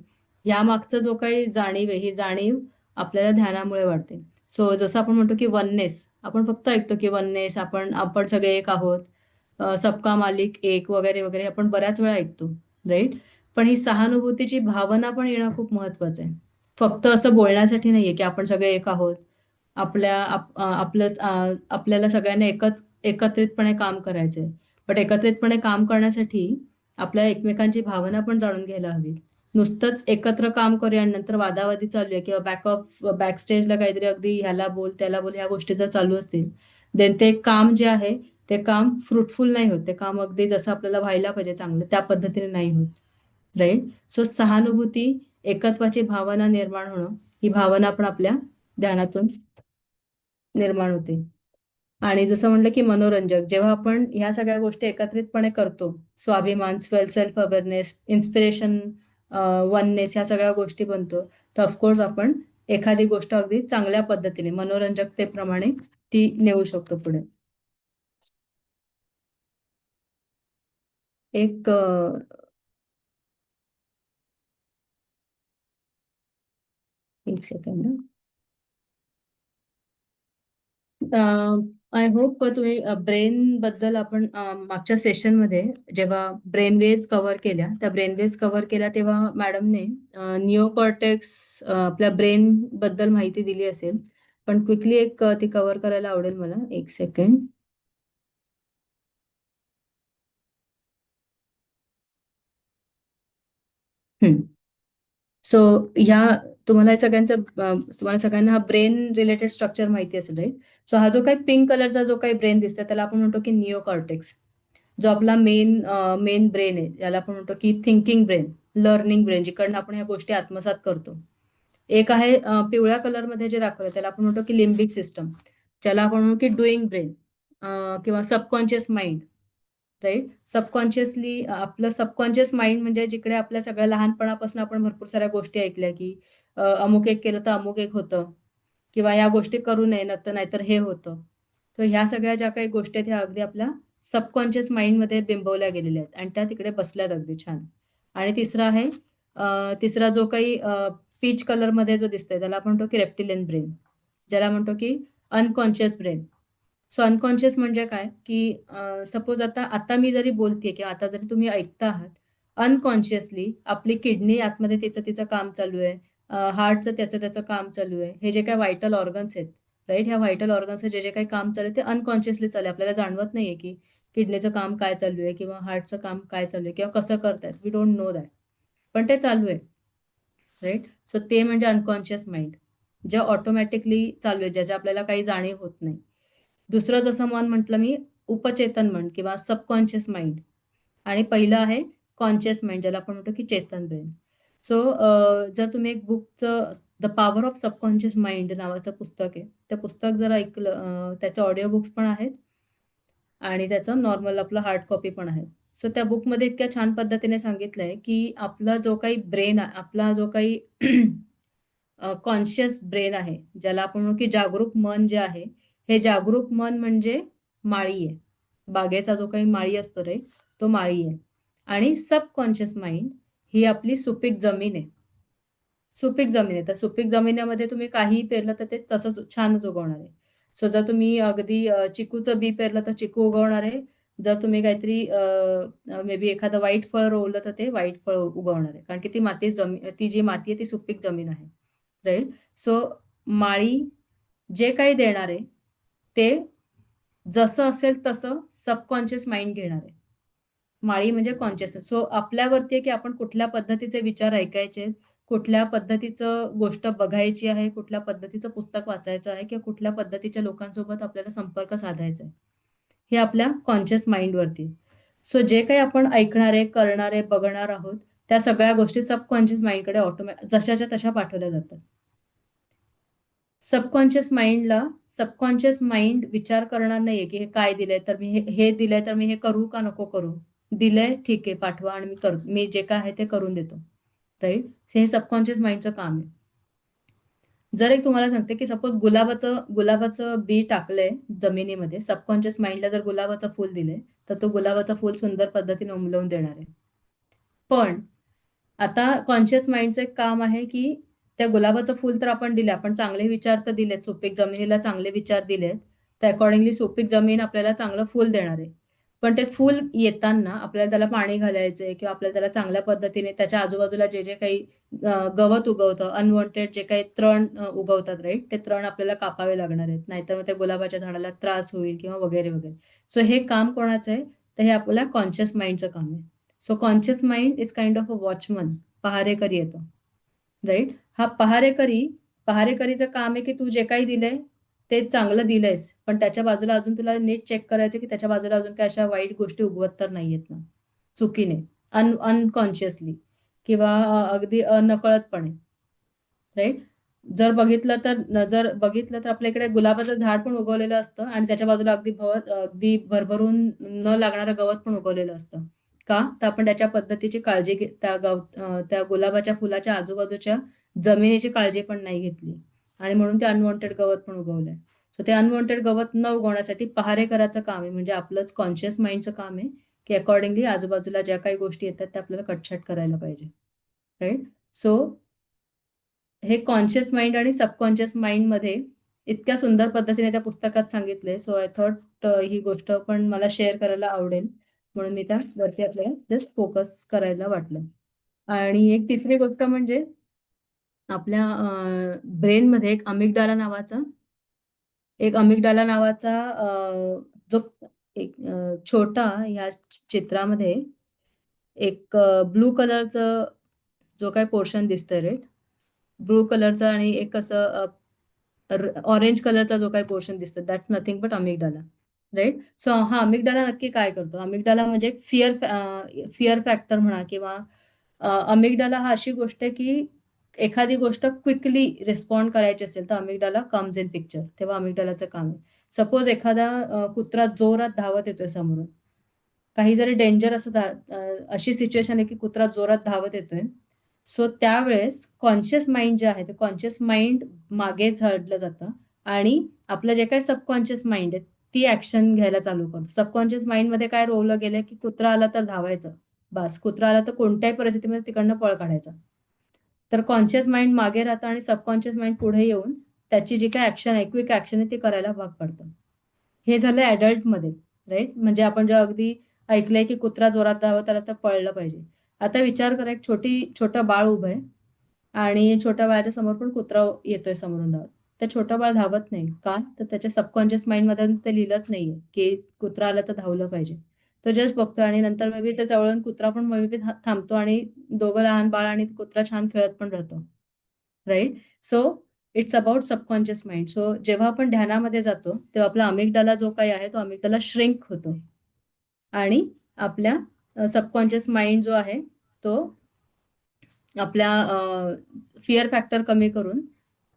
यामागचं जो काही जाणीव आहे ही जाणीव आपल्याला ध्यानामुळे वाढते. सो जसं आपण म्हणतो की वननेस, आपण फक्त ऐकतो की वननेस, आपण आपण सगळे एक आहोत, सबका मालिक एक वगैरे वगैरे आपण बऱ्याच वेळा ऐकतो. राईट. पण ही सहानुभूतीची भावना पण येणं खूप महत्वाचं आहे. फक्त असं बोलण्यासाठी नाहीये की आपण सगळे एक आहोत, आपल्याला सगळ्यांना एकत्रितपणे काम करायचंय. बट एकत्रितपणे काम करण्यासाठी आपल्या एकमेकांची भावना पण जाणून घ्यायला हवी. नुसतंच एकत्र काम करूया आणि नंतर वादावादी चालू आहे किंवा बॅक स्टेजला काहीतरी अगदी ह्याला बोल त्याला बोल ह्या गोष्टी जर चालू असतील देन ते काम जे आहे ते काम फ्रुटफुल नाही होत. ते काम अगदी जसं आपल्याला व्हायला पाहिजे चांगलं त्या पद्धतीने नाही होत. राईट. सो सहानुभूती, एकत्वाची भावना निर्माण होणं, ही भावना पण आपल्या ध्यानातून निर्माण होते. आणि जसं म्हटलं की मनोरंजक, जेव्हा आपण ह्या सगळ्या गोष्टी एकत्रितपणे करतो, स्वाभिमान, सेल्फ अवेअरनेस, इन्स्पिरेशन, वननेस, ह्या सगळ्या गोष्टी बनतो, तर ऑफकोर्स आपण एखादी गोष्ट अगदी चांगल्या पद्धतीने मनोरंजकतेप्रमाणे ती नेऊ शकतो पुढे. एक सेकंड. आय होप तुम्ही ब्रेन बद्दल आपण मागच्या सेशनमध्ये जेव्हा ब्रेन वेव्स कव्हर केल्या त्या ब्रेन वेव्स कव्हर केल्या तेव्हा मॅडमने निओकॉर्टेक्स आपल्या ब्रेन बद्दल माहिती दिली असेल. पण क्विकली एक ती कव्हर करायला आवडेल मला. एक सेकंड. सो ह्या तुम्हाला सगळ्यांना हा ब्रेन रिलेटेड स्ट्रक्चर माहिती असेल. राईट. सो हा जो काही पिंक कलरचा जो काही ब्रेन दिसतोय त्याला आपण म्हणतो की निओकॉर्टेक्स. जो आपला मेन ब्रेन आहे याला आपण म्हणतो की थिंकिंग ब्रेन, लर्निंग ब्रेन, जिकडनं आपण ह्या गोष्टी आत्मसात करतो. एक आहे पिवळ्या कलरमध्ये जे दाखवलं त्याला आपण म्हणतो की लिम्बिक सिस्टम, ज्याला आपण म्हणतो की डुईंग ब्रेन किंवा सबकॉन्शियस माइंड. राईट. आपलं सबकॉन्शियस माइंड म्हणजे जिकडे आपल्या सगळ्या लहानपणापासून आपण भरपूर साऱ्या गोष्टी ऐकल्या की अमुक एक केलं तर अमुक एक होतं किंवा ह्या गोष्टी करू नये नाहीतर हे होतं. तर ह्या सगळ्या ज्या काही गोष्टी आहेत ह्या अगदी आपल्या सबकॉन्शियस माइंडमध्ये बिंबवल्या गेलेल्या आहेत आणि त्या तिकडे बसल्यात अगदी छान. आणि तिसरा जो काही पीच कलरमध्ये जो दिसतोय त्याला आपण म्हणतो की रेप्टिलियन ब्रेन, ज्याला म्हणतो की अनकॉन्शियस ब्रेन. सो अनकॉन्शियस म्हणजे काय की सपोज आता मी जरी बोलतेय किंवा आता जरी तुम्ही ऐकता आहात, अनकॉन्शियसली आपली किडनी आतमध्ये तिचं तिचं काम चालू आहे, हार्टचं त्याचं काम चालू आहे. हे जे काही व्हायटल ऑर्गन्स आहेत, राईट, ह्या व्हायटल ऑर्गन्सचं जे जे काही काम चालू आहे ते अनकॉन्शियसली चालू आहे. आपल्याला जाणवत नाहीये की किडनीचं काम काय चालू आहे किंवा हार्टचं काम काय चालू आहे किंवा कसं करतायत. We don't know that. पण ते चालू आहे. राईट. सो ते म्हणजे अनकॉन्शियस माइंड, जे ऑटोमॅटिकली चालू आहे, ज्याच्या आपल्याला काही जाणीव होत नाही. दुसरं जसं मन म्हटलं मी उपचेतन म्हण किंवा सबकॉन्शियस माइंड, आणि पहिलं आहे कॉन्शियस माइंड, ज्याला आपण म्हणतो की चेतन ब्रेन. सो जर तुम्ही एक बुकचं the power of subconscious mind नावाचं पुस्तक आहे, ते पुस्तक जर ऐकलं, त्याचे ऑडिओ बुक्स पण आहेत आणि त्याचं नॉर्मल आपलं हार्ड कॉपी पण आहे. सो त्या बुकमध्ये इतक्या छान पद्धतीने सांगितलंय की आपला जो काही ब्रेन, आपला जो काही कॉन्शियस ब्रेन आहे, ज्याला आपण म्हणू की जागरूक मन जे आहे, हे जागरूक मन म्हणजे माळी आहे. बागेचा जो काही माळी असतो रे, तो माळी आहे. आणि सबकॉन्शियस माइंड ही आपली सुपीक जमीन आहे. सुपीक जमीन आहे. तर सुपीक जमिनीमध्ये तुम्ही काहीही पेरलं तर ते तसंच छानच उगवणार आहे. सो जर तुम्ही अगदी चिकूचं बी पेरलं तर चिकू उगवणार आहे. जर तुम्ही काहीतरी मे बी एखादं वाईट फळ रोवलं तर ते वाईट फळ उगवणार आहे. कारण की ती जी माती आहे ती सुपीक जमीन आहे. राईट? सो माळी जे काही देणार आहे ते जसं असेल तसं सबकॉन्शियस माइंड घेणार आहे. माळी म्हणजे कॉन्शियस. सो आपल्यावरती आहे की आपण कुठल्या पद्धतीचे विचार ऐकायचे, कुठल्या पद्धतीचं गोष्ट बघायची आहे, कुठल्या पद्धतीचं पुस्तक वाचायचं आहे किंवा कुठल्या पद्धतीच्या लोकांसोबत आपल्याला संपर्क साधायचा आहे. हे आपल्या कॉन्शियस माइंडवरती आहे. सो जे काही आपण ऐकणारे, करणारे, बघणार आहोत, त्या सगळ्या गोष्टी सबकॉन्शियस माइंडकडे जशाच्या तशा पाठवल्या जातात. सबकॉन्शियस माइंड विचार करणार नाहीये की हे काय दिलंय तर मी हे दिलंय तर मी हे करू का नको करू. दिलंय, ठीक आहे, पाठवा आणि मी जे काय आहे ते करून देतो. राईट? हे सबकॉन्शियस माइंडचं काम आहे. जर एक तुम्हाला सांगते की सपोज गुलाबाचं बी टाकलंय जमिनीमध्ये, सबकॉन्शियस माइंडला जर गुलाबाचं फूल दिलंय तर तो गुलाबाचं फूल सुंदर पद्धतीने उमलवून देणार आहे. पण आता कॉन्शियस माइंडचं एक काम आहे की त्या गुलाबाचं फुल तर आपण दिले, आपण चांगले विचार तर दिलेत, सुपीक जमिनीला चांगले विचार दिलेत, तर अकॉर्डिंगली सुपीक जमीन आपल्याला चांगलं फुल देणार आहे. पण ते फुल येताना आपल्याला त्याला पाणी घालायचंय किंवा आपल्याला त्याला चांगल्या पद्धतीने त्याच्या आजूबाजूला जे जे काही गवत उगवतं, अनवॉन्टेड जे काही तृण उगवतात, राईट, ते तृण आपल्याला कापावे लागणार आहेत, नाहीतर मग त्या गुलाबाच्या झाडाला त्रास होईल किंवा वगैरे वगैरे. सो हे काम कोणाचं आहे, तर हे आपल्या कॉन्शियस माइंडचं काम आहे. So conscious mind is kind of a watchman, पहारेकरी येतो. राईट? हा पहारेकरीचं काम आहे की तू जे काही दिलंय ते चांगलं दिलंयस, पण त्याच्या बाजूला अजून तुला नीट चेक करायचं की त्याच्या बाजूला अजून काय अशा वाईट गोष्टी उगवत तर नाहीयेत ना, चुकीने, अनकॉन्शियसली किंवा अगदी नकळतपणे. राईट? जर बघितलं तर आपल्या इकडे गुलाबाचं झाड पण उगवलेलं असतं आणि त्याच्या बाजूला अगदी भरभरून न लागणारं गवत पण उगवलेलं असतं. का? तर आपण त्याच्या पद्धतीची काळजी त्या गुलाबाच्या फुलाच्या आजूबाजूच्या जमिनीची काळजी पण नाही घेतली आणि म्हणून ते अनवॉन्टेड गवत पण उगवलंय. सो ते अनवॉन्टेड गवत न उगवण्यासाठी पहारेकराचं काम आहे, म्हणजे आपलंच कॉन्शियस माइंडचं काम आहे की अकॉर्डिंगली आजूबाजूला ज्या काही गोष्टी येतात त्या आपल्याला कटछट करायला पाहिजे. राईट? सो हे कॉन्शियस माइंड आणि सबकॉन्शियस माइंड मध्ये इतक्या सुंदर पद्धतीने त्या पुस्तकात सांगितलंय. सो आय थॉट ही गोष्ट पण मला शेअर करायला आवडेल, म्हणून मी त्या वरती आपल्याला जस्ट फोकस करायला वाटलं. आणि एक तिसरी गोष्ट म्हणजे आपल्या ब्रेनमध्ये एक अमिगडाला नावाचा जो एक छोटा ह्या चित्रामध्ये एक ब्लू कलरचं जो काही पोर्शन दिसतोय, राईट, ब्लू कलरचा आणि एक असं ऑरेंज कलरचा जो काही पोर्शन दिसतो, that's nothing but amygdala. Right? So हा अमिगडाला नक्की काय करतो? अमिगडाला म्हणजे एक फिअर फॅक्टर म्हणा किंवा अमिगडाला हा अशी गोष्ट आहे की एखादी गोष्ट क्विकली रिस्पॉन्ड करायची असेल तर अमिगडाला कम्स इन पिक्चर, तेव्हा अमिगडालाचं काम आहे. सपोज एखादा कुत्रा जोरात धावत येतोय समोरून, काही जरी डेंजर अशी सिच्युएशन आहे की कुत्रा जोरात धावत येतोय, सो त्यावेळेस कॉन्शियस माइंड जे आहे ते कॉन्शियस माइंड मागे झडलं जातं आणि आपलं जे काही सबकॉन्शियस माइंड आहे ती ऍक्शन घ्यायला चालू करतो. सबकॉन्शियस माइंड मध्ये काय रोवलं गेलंय की कुत्रा आला तर धावायचं, बस, कुत्रा आला तर कोणत्याही परिस्थितीमध्ये तिकडनं पळ काढायचा. तर कॉन्शियस माइंड मागे राहतं आणि सबकॉन्शियस माइंड पुढे येऊन त्याची जी काही ऍक्शन आहे, क्विक ऍक्शन आहे, ती करायला भाग पडतं. हे झालं ऍडल्टमध्ये. राईट? म्हणजे आपण जेव्हा अगदी ऐकलंय की कुत्रा जोरात धावत आला तर पळलं पाहिजे. आता विचार करा, एक छोटं बाळ उभं आहे आणि छोट्या बाळाच्या समोर पण कुत्रा येतोय समोरून धावत. तर छोटं बाळ धावत नाही का? तर त्याच्या सबकॉन्शियस माइंड मध्ये ते लिहिलंच नाहीये की कुत्रा आला तर धावलं पाहिजे. तो जस्ट बघतो आणि नंतर मे बी त्या जवळून कुत्रा पण मे बी थांबतो आणि दोघं लहान बाळ आणि कुत्रा छान खेळत पण राहतो. Right? So it's about subconscious mind. So जेव्हा आपण ध्यानामध्ये जातो तेव्हा आपला अमिगडाला जो काही आहे तो अमिगडाला श्रिंक होतो आणि आपल्या सबकॉन्शियस माइंड जो आहे तो आपल्या फिअर फॅक्टर कमी करून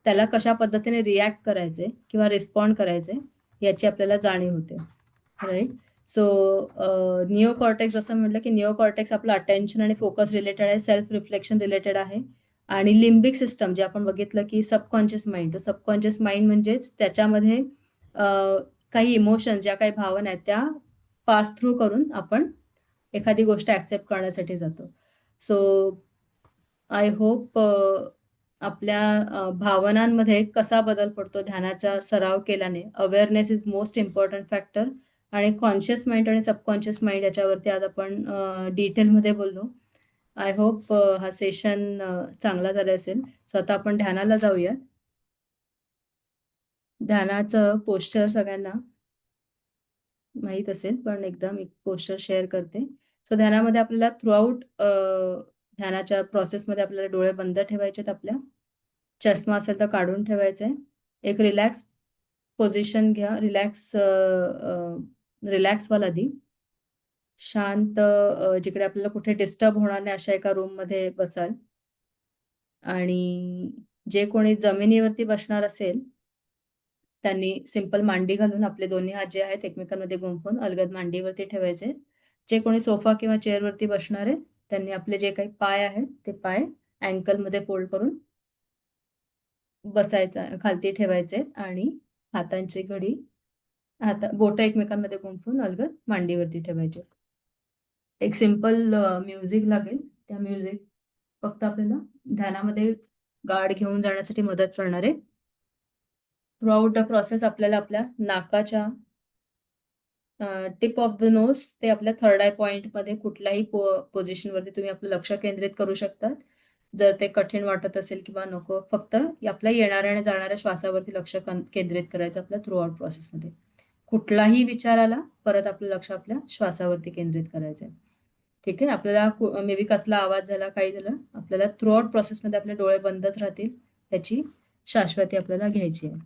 त्याला कशा पद्धतीने रिॲक्ट करायचे किंवा रिस्पॉन्ड करायचे याची आपल्याला जाणीव होते. राईट. सो निओ कॉर्टेक्स असं म्हटलं की निओ कॉर्टेक्स आपलं अटेन्शन आणि फोकस रिलेटेड आहे, सेल्फ रिफ्लेक्शन रिलेटेड आहे. आणि लिम्बिक सिस्टम जे आपण बघितलं की सबकॉन्शियस माइंड, सबकॉन्शियस माइंड म्हणजेच त्याच्यामध्ये काही इमोशन्स, ज्या काही भावना आहेत त्या पास थ्रू करून आपण एखादी गोष्ट ऍक्सेप्ट करण्यासाठी जातो. सो आय होप आपल्या भावनांमध्ये कसा बदल पडतो ध्यानाचा सराव केल्याने. Awareness is most important factor. आणि कॉन्शियस माइंड आणि सबकॉन्शियस माइंड याच्यावरती आज आपण डिटेलमध्ये बोललो. आय होप हा सेशन चांगला झाला असेल. सो आता आपण ध्यानाला जाऊया. ध्यानाचं पोस्चर सगळ्यांना माहीत असेल, पण एकदा मी पोस्चर शेअर करते. सो ध्यानामध्ये आपल्याला थ्रूआउट ध्यानाच्या प्रोसेसमध्ये आपल्याला डोळे बंद ठेवायचे आहेत. आपल्या चष्मा असेल तर काढून ठेवायचे. एक रिलॅक्स पोझिशन घ्या. रिलॅक्स व्हाल आधी. शांत जिकडे आपल्याला कुठे डिस्टर्ब होणार नाही अशा एका रूममध्ये बसाल. आणि जे कोणी जमिनीवरती बसणार असेल त्यांनी सिंपल मांडी घालून आपले दोन्ही हात जे आहेत एकमेकांमध्ये गुंफून अलगद मांडीवरती ठेवायचे. जे कोणी सोफा किंवा चेअरवरती बसणार आहे त्यांनी आपले जे काही पाय आहेत ते पाय अँकलमध्ये फोल्ड करून बसायचा, खालती ठेवायचे आणि हातांची घडी बोटं एकमेकांमध्ये गुंफून अलगद मांडीवरती ठेवायचे. एक सिंपल म्युझिक लागेल. त्या म्युझिक फक्त आपल्याला ध्यानामध्ये गाढ घेऊन जाण्यासाठी मदत करणार आहे. थ्रूआउट द प्रोसेस आपल्याला आपल्या नाकाच्या टिप ऑफ द नोज ते आपल्या थर्ड आय पॉइंटमध्ये कुठल्याही पोझिशनवरती तुम्ही आपलं लक्ष केंद्रित करू शकतात. जर ते कठीण वाटत असेल किंवा नको, फक्त आपल्या येणाऱ्या आणि जाणाऱ्या श्वासावरती लक्ष केंद्रित करायचं आपल्या थ्रूआउट प्रोसेसमध्ये. कुठलाही विचार आला परत आपलं लक्ष आपल्या श्वासावरती केंद्रित करायचं आहे. ठीक आहे. आपल्याला मे बी कसला आवाज झाला, काही झालं, आपल्याला थ्रूआउट प्रोसेसमध्ये आपले डोळे बंदच राहतील याची शाश्वती आपल्याला घ्यायची आहे.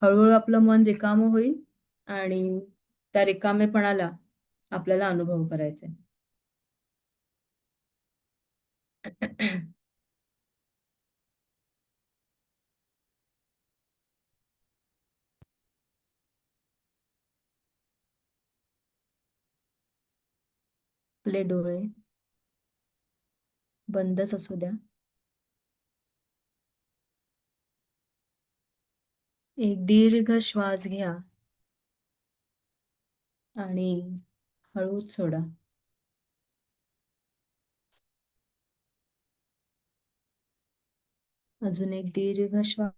हळूहळू आपलं मन रिकामं होईल आणि त्या रिकामेपणाला आपल्याला अनुभव करायचा आहे. आपले डोळे बंदच असू द्या. एक दीर्घ श्वास घ्या आणि हळूच सोडा. अजून एक दीर्घ श्वास.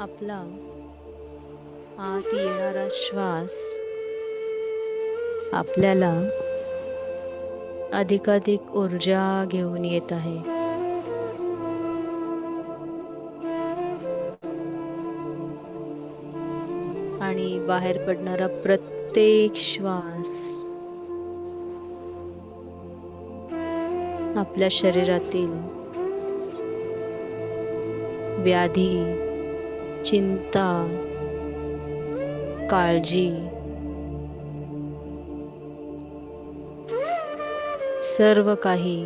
आपला आत येणारा श्वास आपल्याला अधिकाधिक ऊर्जा घेऊन येत आहे. आणि बाहेर पडणारा प्रत्येक श्वास आपल्या शरीरातील व्याधी, चिंता, काळजी सर्व काही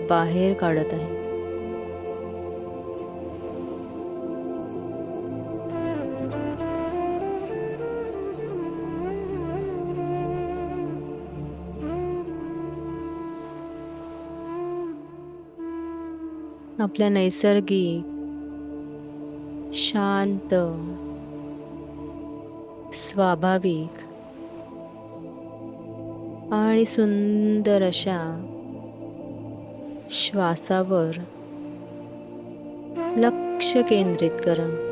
बाहेर काढत आहे. आपल्या नैसर्गिक, शांत, स्वाभाविक आणि सुंदर अशा श्वासावर लक्ष केंद्रित करा.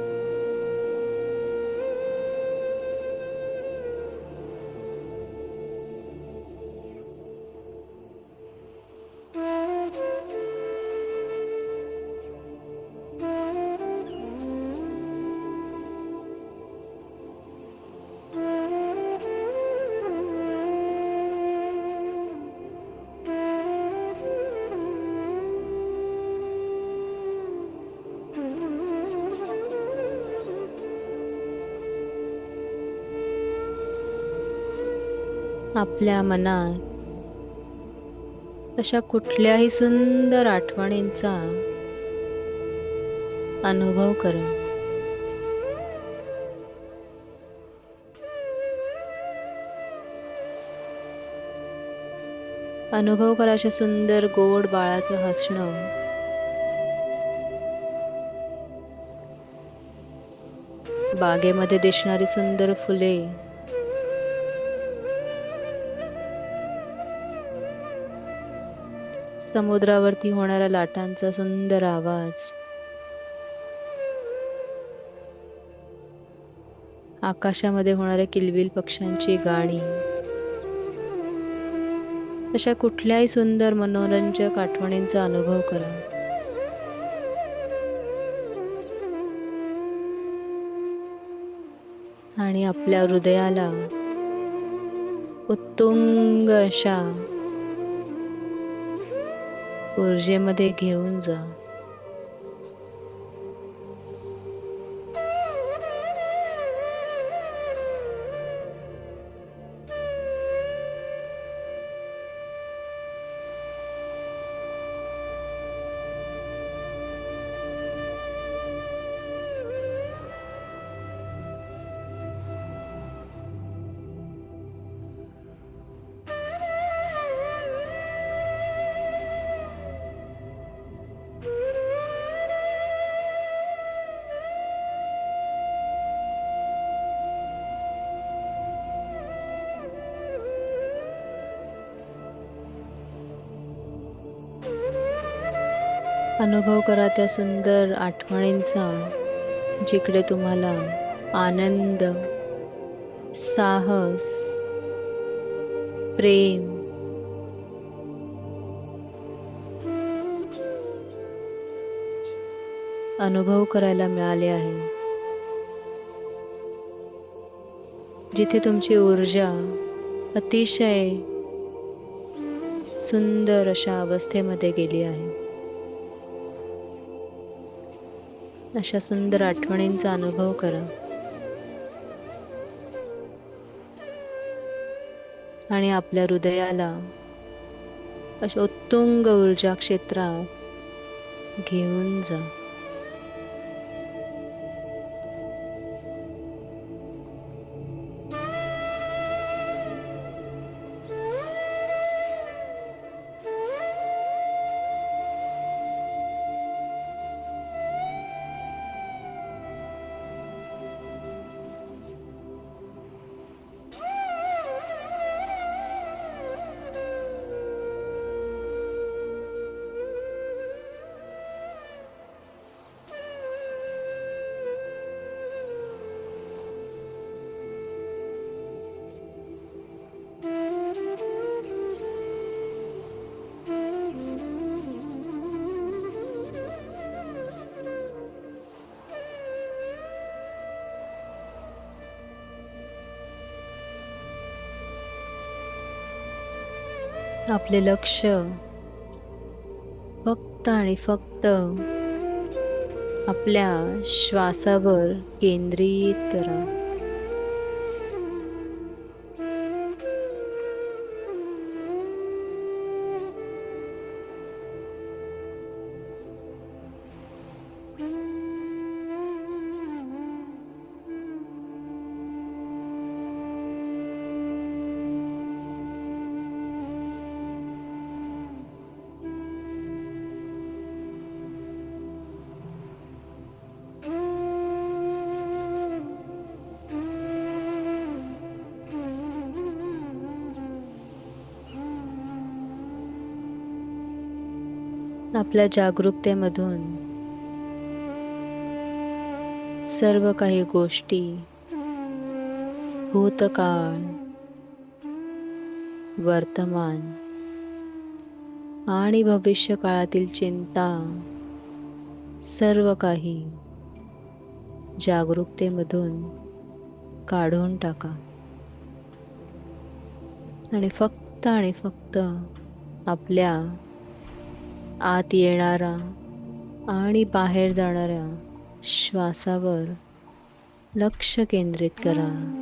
आपल्या मनात अशा कुठल्याही सुंदर आठवणींचा अनुभव करा. अनुभव करा अशा सुंदर गोड बाळाचं हसणं, बागेमध्ये दिसणारी सुंदर फुले, समुद्रावरती होणाऱ्या लाटांचा सुंदर आवाज, आकाशामध्ये होणाऱ्या किलबिल पक्ष्यांची गाणी, अशा कुठल्याही सुंदर मनोरंजक आठवणींचा अनुभव करा. आणि आपल्या हृदयाला उत्तुंग अशा ऊर्जेमध्ये घेऊन जा. अनुभव करा त्या सुंदर आठवणींचा, जिकडे तुम्हाला आनंद, साहस, प्रेम, अनुभव करायला मिळाले आहे. जिथे तुमची ऊर्जा अतिशय सुंदर अशा अवस्थेमध्ये गेली आहे. अशा सुंदर आठवणींचा अनुभव करा. आणि आपल्या हृदयाला अशा उत्तुंग ऊर्जा क्षेत्रात घेऊन जा. आपले लक्ष फक्त आणि फक्त आपल्या श्वासावर केंद्रित करा. आपल्या जागरूकतेमधून सर्व काही गोष्टी, भूतकाळ, वर्तमान आणि भविष्य काळातील चिंता, सर्व काही जागरूकतेमधून काढून टाका आणि फक्त आपल्या आत येणारा आणि बाहेर जाणाऱ्या श्वासावर लक्ष केंद्रित करा.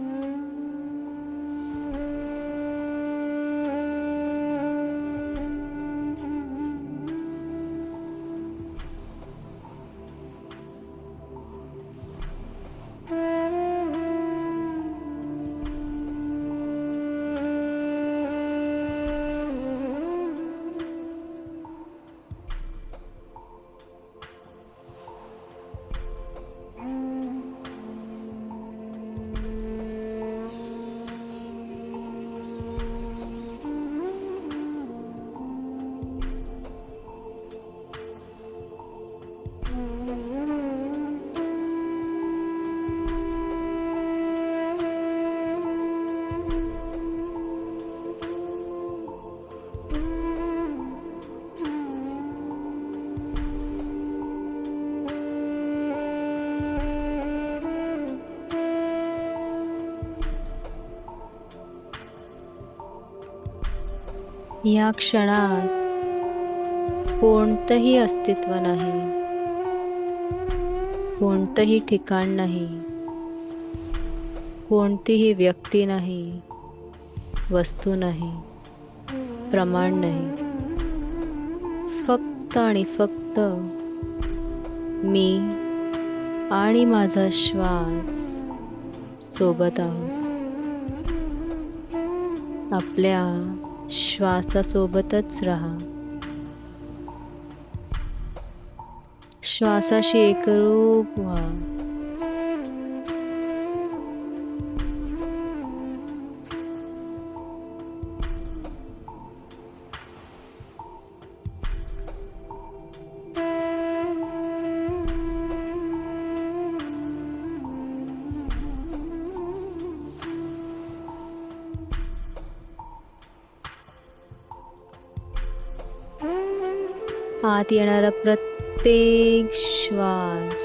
या क्षणात कोणतंही अस्तित्व नाही, कोणतंही ठिकाण नाही, कोणतीही व्यक्ती नाही, वस्तू नाही, प्रमाण नाही. फक्त आणि फक्त मी आणि माझा श्वास सोबत आहोत. आपल्या श्वासासोबतच राहा. श्वासाशी एकरूप व्हा. आत येणारा प्रत्येक श्वास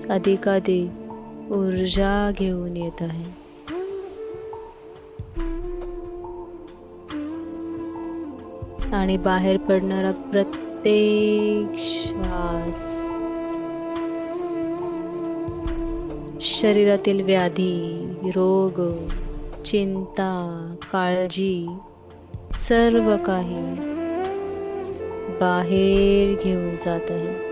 अधिकाधिक ऊर्जा घेऊन येत आहे. आणि बाहेर पडणारा प्रत्येक श्वास शरीरातील व्याधी, रोग, चिंता, काळजी सर्व काही बाहेर घेऊन जात आहे.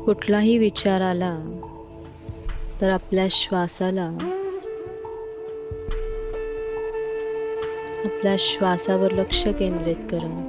कुठलाही विचार आला तर आपल्या श्वासावर लक्ष केंद्रित करा.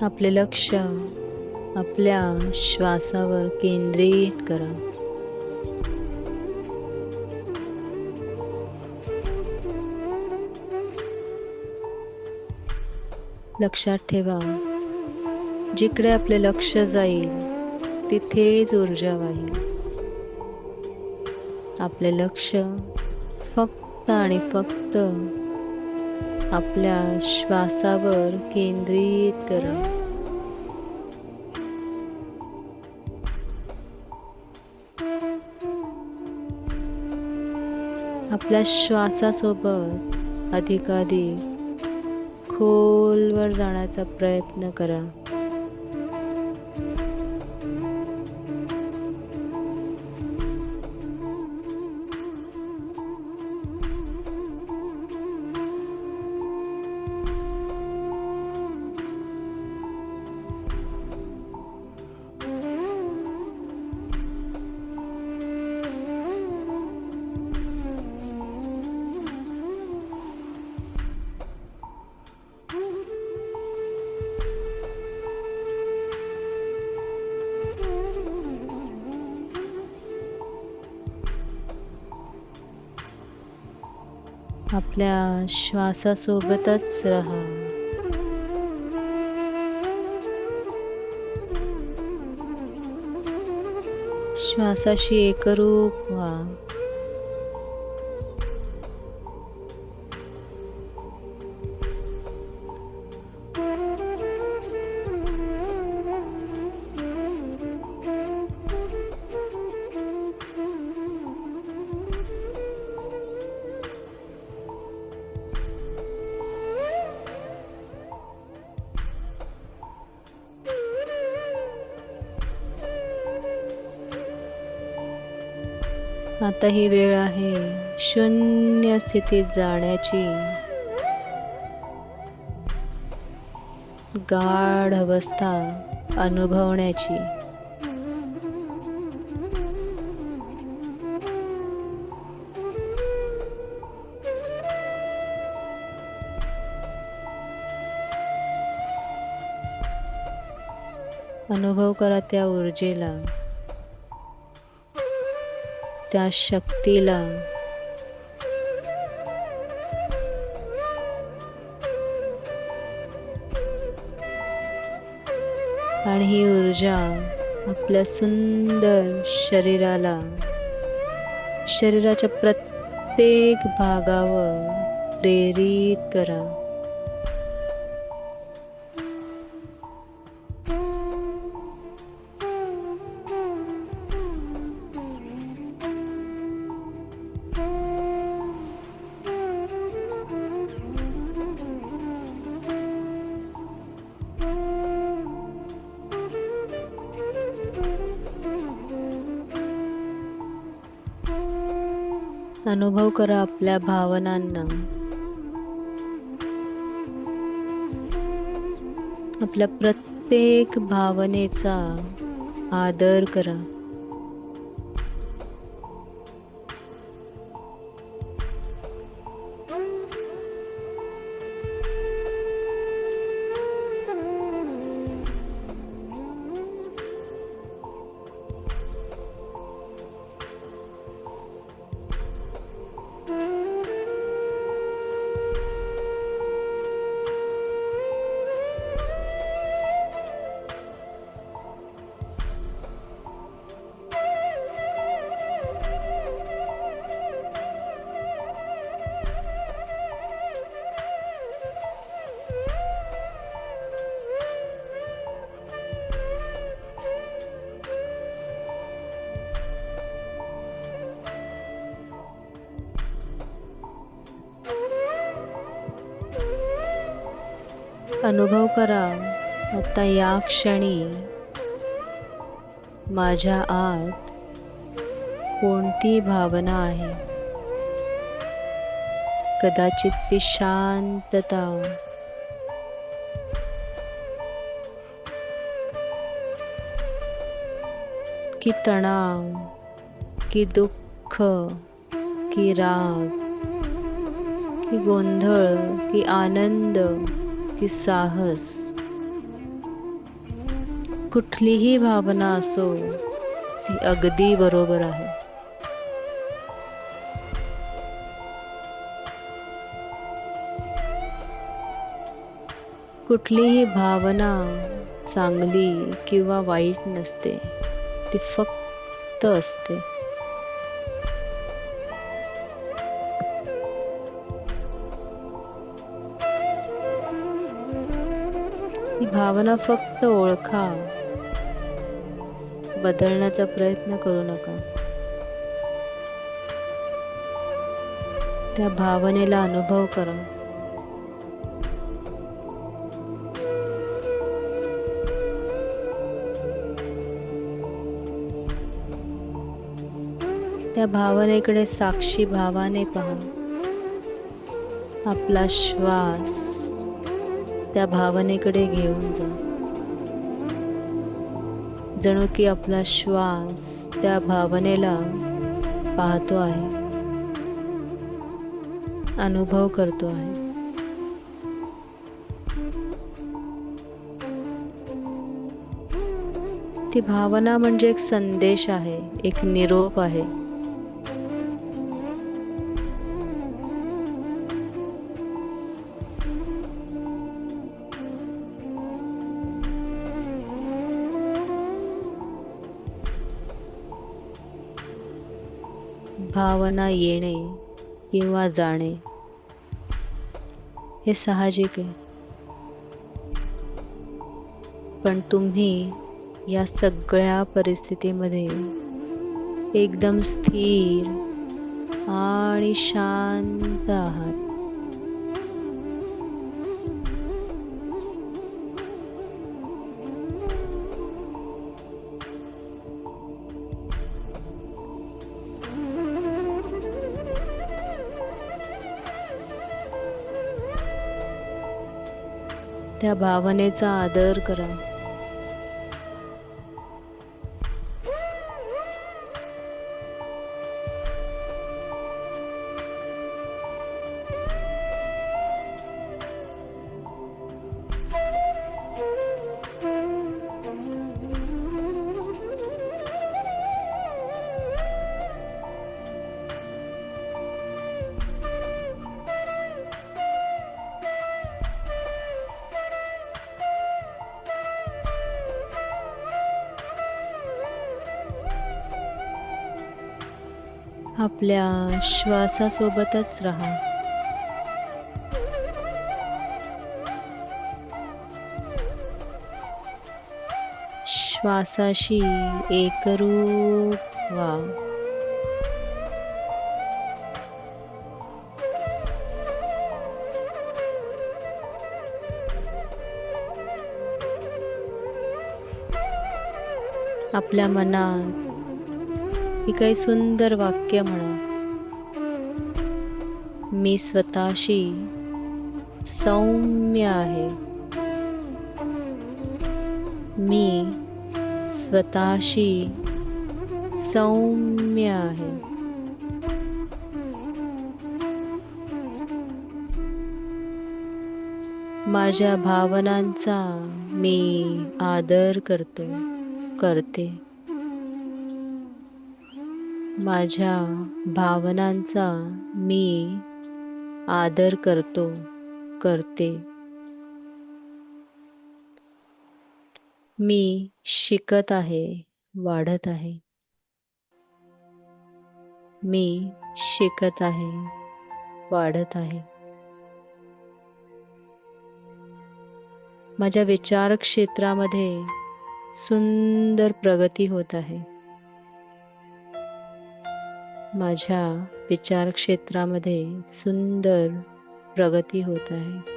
आपले लक्ष आपल्या श्वासावर केंद्रित करा. लक्षात ठेवा, जिकडे आपले लक्ष जाईल तिथेच ऊर्जा वाहील. आपले लक्ष फक्त आणि फक्त आपल्या श्वासावर केंद्रित करा. आपल्या श्वासासोबत अधिकाधिक खोलवर जाण्याचा प्रयत्न करा. आपल्या श्वासासोबतच राहा. श्वासाशी एकरूप व्हा. आता ही वेळ आहे शून्य स्थितीत जाण्याची, गाढ अवस्था अनुभवण्याची. अनुभव करा त्या ऊर्जेला, त्या शक्तीला. आणि ही ऊर्जा आपल्या सुंदर शरीराला शरीराच्या प्रत्येक भागावर प्रेरित करा. अनुभव करा आपल्या भावनांना. आपल्या प्रत्येक भावनेचा आदर करा. अनुभव करा आता या क्षणी माझ्या आत कोणती भावना आहे. कदाचित ती शांतता, की तणाव, की दुःख, की राग, की गोंधळ, की आनंद, की साहस. कुठलीही भावना असो ती अगदी बरोबर आहे. कुठलीही भावना चांगली किंवा वाईट नसते, ती फक्त असते. ही भावना फक्त ओळखा, बदलण्याचा प्रयत्न करू नका. त्या भावनेला अनुभव करा. त्या भावनेकडे साक्षी भावाने पहा. आपला श्वास त्या भावनेकडे घेऊन जा. जणू की आपला श्वास त्या भावनेला पाहतो आहे, अनुभव करतो आहे. ती भावना म्हणजे एक संदेश आहे, एक निरोप आहे. भावना येणे किंवा जाणे हे साहजिक आहे, पण तुम्ही या सगळ्या परिस्थितीमध्ये एकदम स्थिर आणि शांत आहात. त्या भावनेचा आदर करा. आपल्या श्वासासोबतच राहा. श्वासाशी एकरूप व्हा. आपल्या मनात ही काही सुंदर वाक्य म्हणा. मी स्वतःशी सौम्य आहे. मी स्वतःशी सौम्य आहे. माझ्या भावनांचा मी आदर करते. माझ्या भावनांचा मी आदर करते. मी शिकत आहे, वाढत आहे. मी शिकत आहे, वाढत आहे. माझ्या विचार क्षेत्रामध्ये सुंदर प्रगती होत आहे. माझ्या विचार क्षेत्रामध्ये सुंदर प्रगती होत आहे.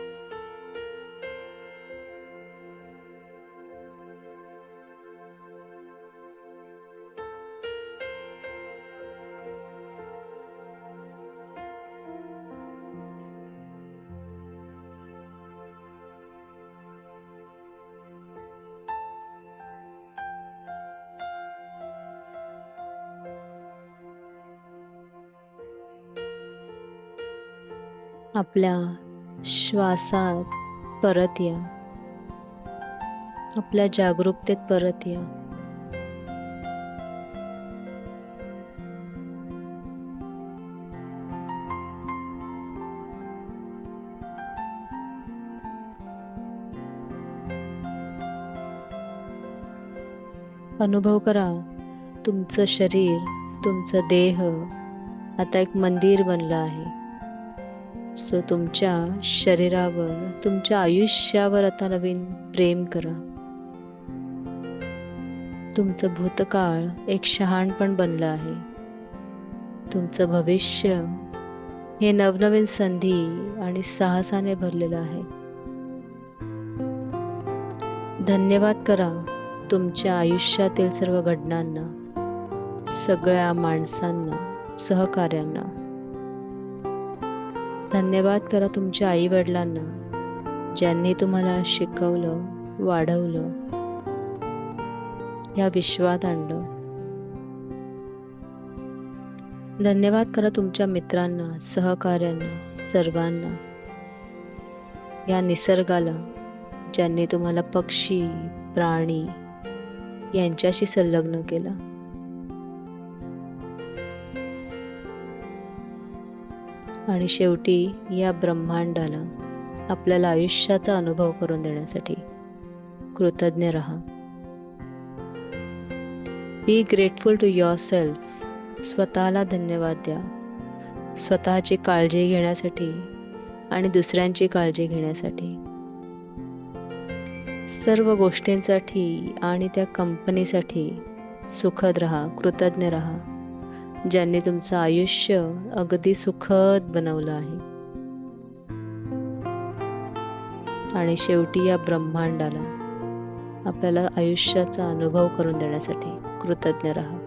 आपल्या श्वासात परत या. आपल्या जागरूकतेत परत या. अनुभव करा, तुमचं शरीर, तुमचा देह आता एक मंदिर बनलं आहे. सो तुमच्या शरीरावर, तुमच्या आयुष्यावर आता नवीन प्रेम करा. तुमचं भूतकाळ एक शहाणपण बनलं आहे. तुमचं भविष्य हे नवनवीन संधी आणि साहसाने भरलेलं आहे. धन्यवाद करा तुमच्या आयुष्यातील सर्व घटनांना, सगळ्या माणसांना, सहकार्यांना. धन्यवाद करा तुमच्या आई वडिलांना, ज्यांनी तुम्हाला शिकवलं, वाढवलं, या विश्वात आणलं. धन्यवाद करा तुमच्या मित्रांना, सहकार्यांना, सर्वांना, या निसर्गाला, ज्यांनी तुम्हाला पक्षी, प्राणी यांच्याशी संलग्न केला. आणि शेवटी या ब्रह्मांडाला आपल्याला आयुष्याचा अनुभव करून देण्यासाठी कृतज्ञ राहा. Be grateful to yourself. स्वतःला धन्यवाद द्या. स्वतःची काळजी घेण्यासाठी आणि दुसऱ्यांची काळजी घेण्यासाठी. सर्व गोष्टींसाठी आणि त्या कंपनीसाठी सुखद राहा, कृतज्ञ राहा, ज्यांनी तुमचं आयुष्य अगदी सुखद बनवलं आहे. आणि शेवटी या ब्रह्मांडाला आपल्याला आयुष्याचा अनुभव करून देण्यासाठी कृतज्ञ राहा.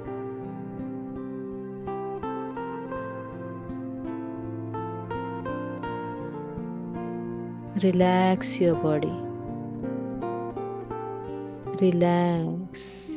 Relax your body. Relax.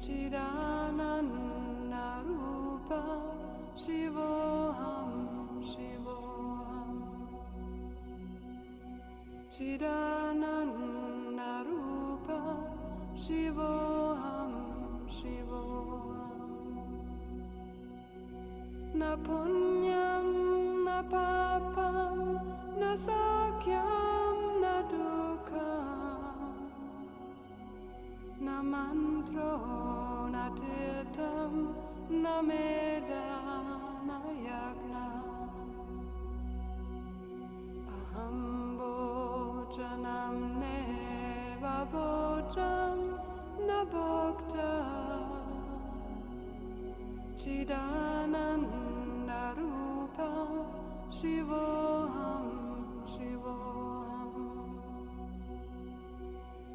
Chidananda Rupa Shivoham Shivo Chidanandarupa Shivoham Shivoham Na punyam na papam na sakyam na dukkam Na mantro na tirtam na meda na yagna Aham bhojanam neva bhojam na bhokta Chidanandarupa Shivoham Shivoham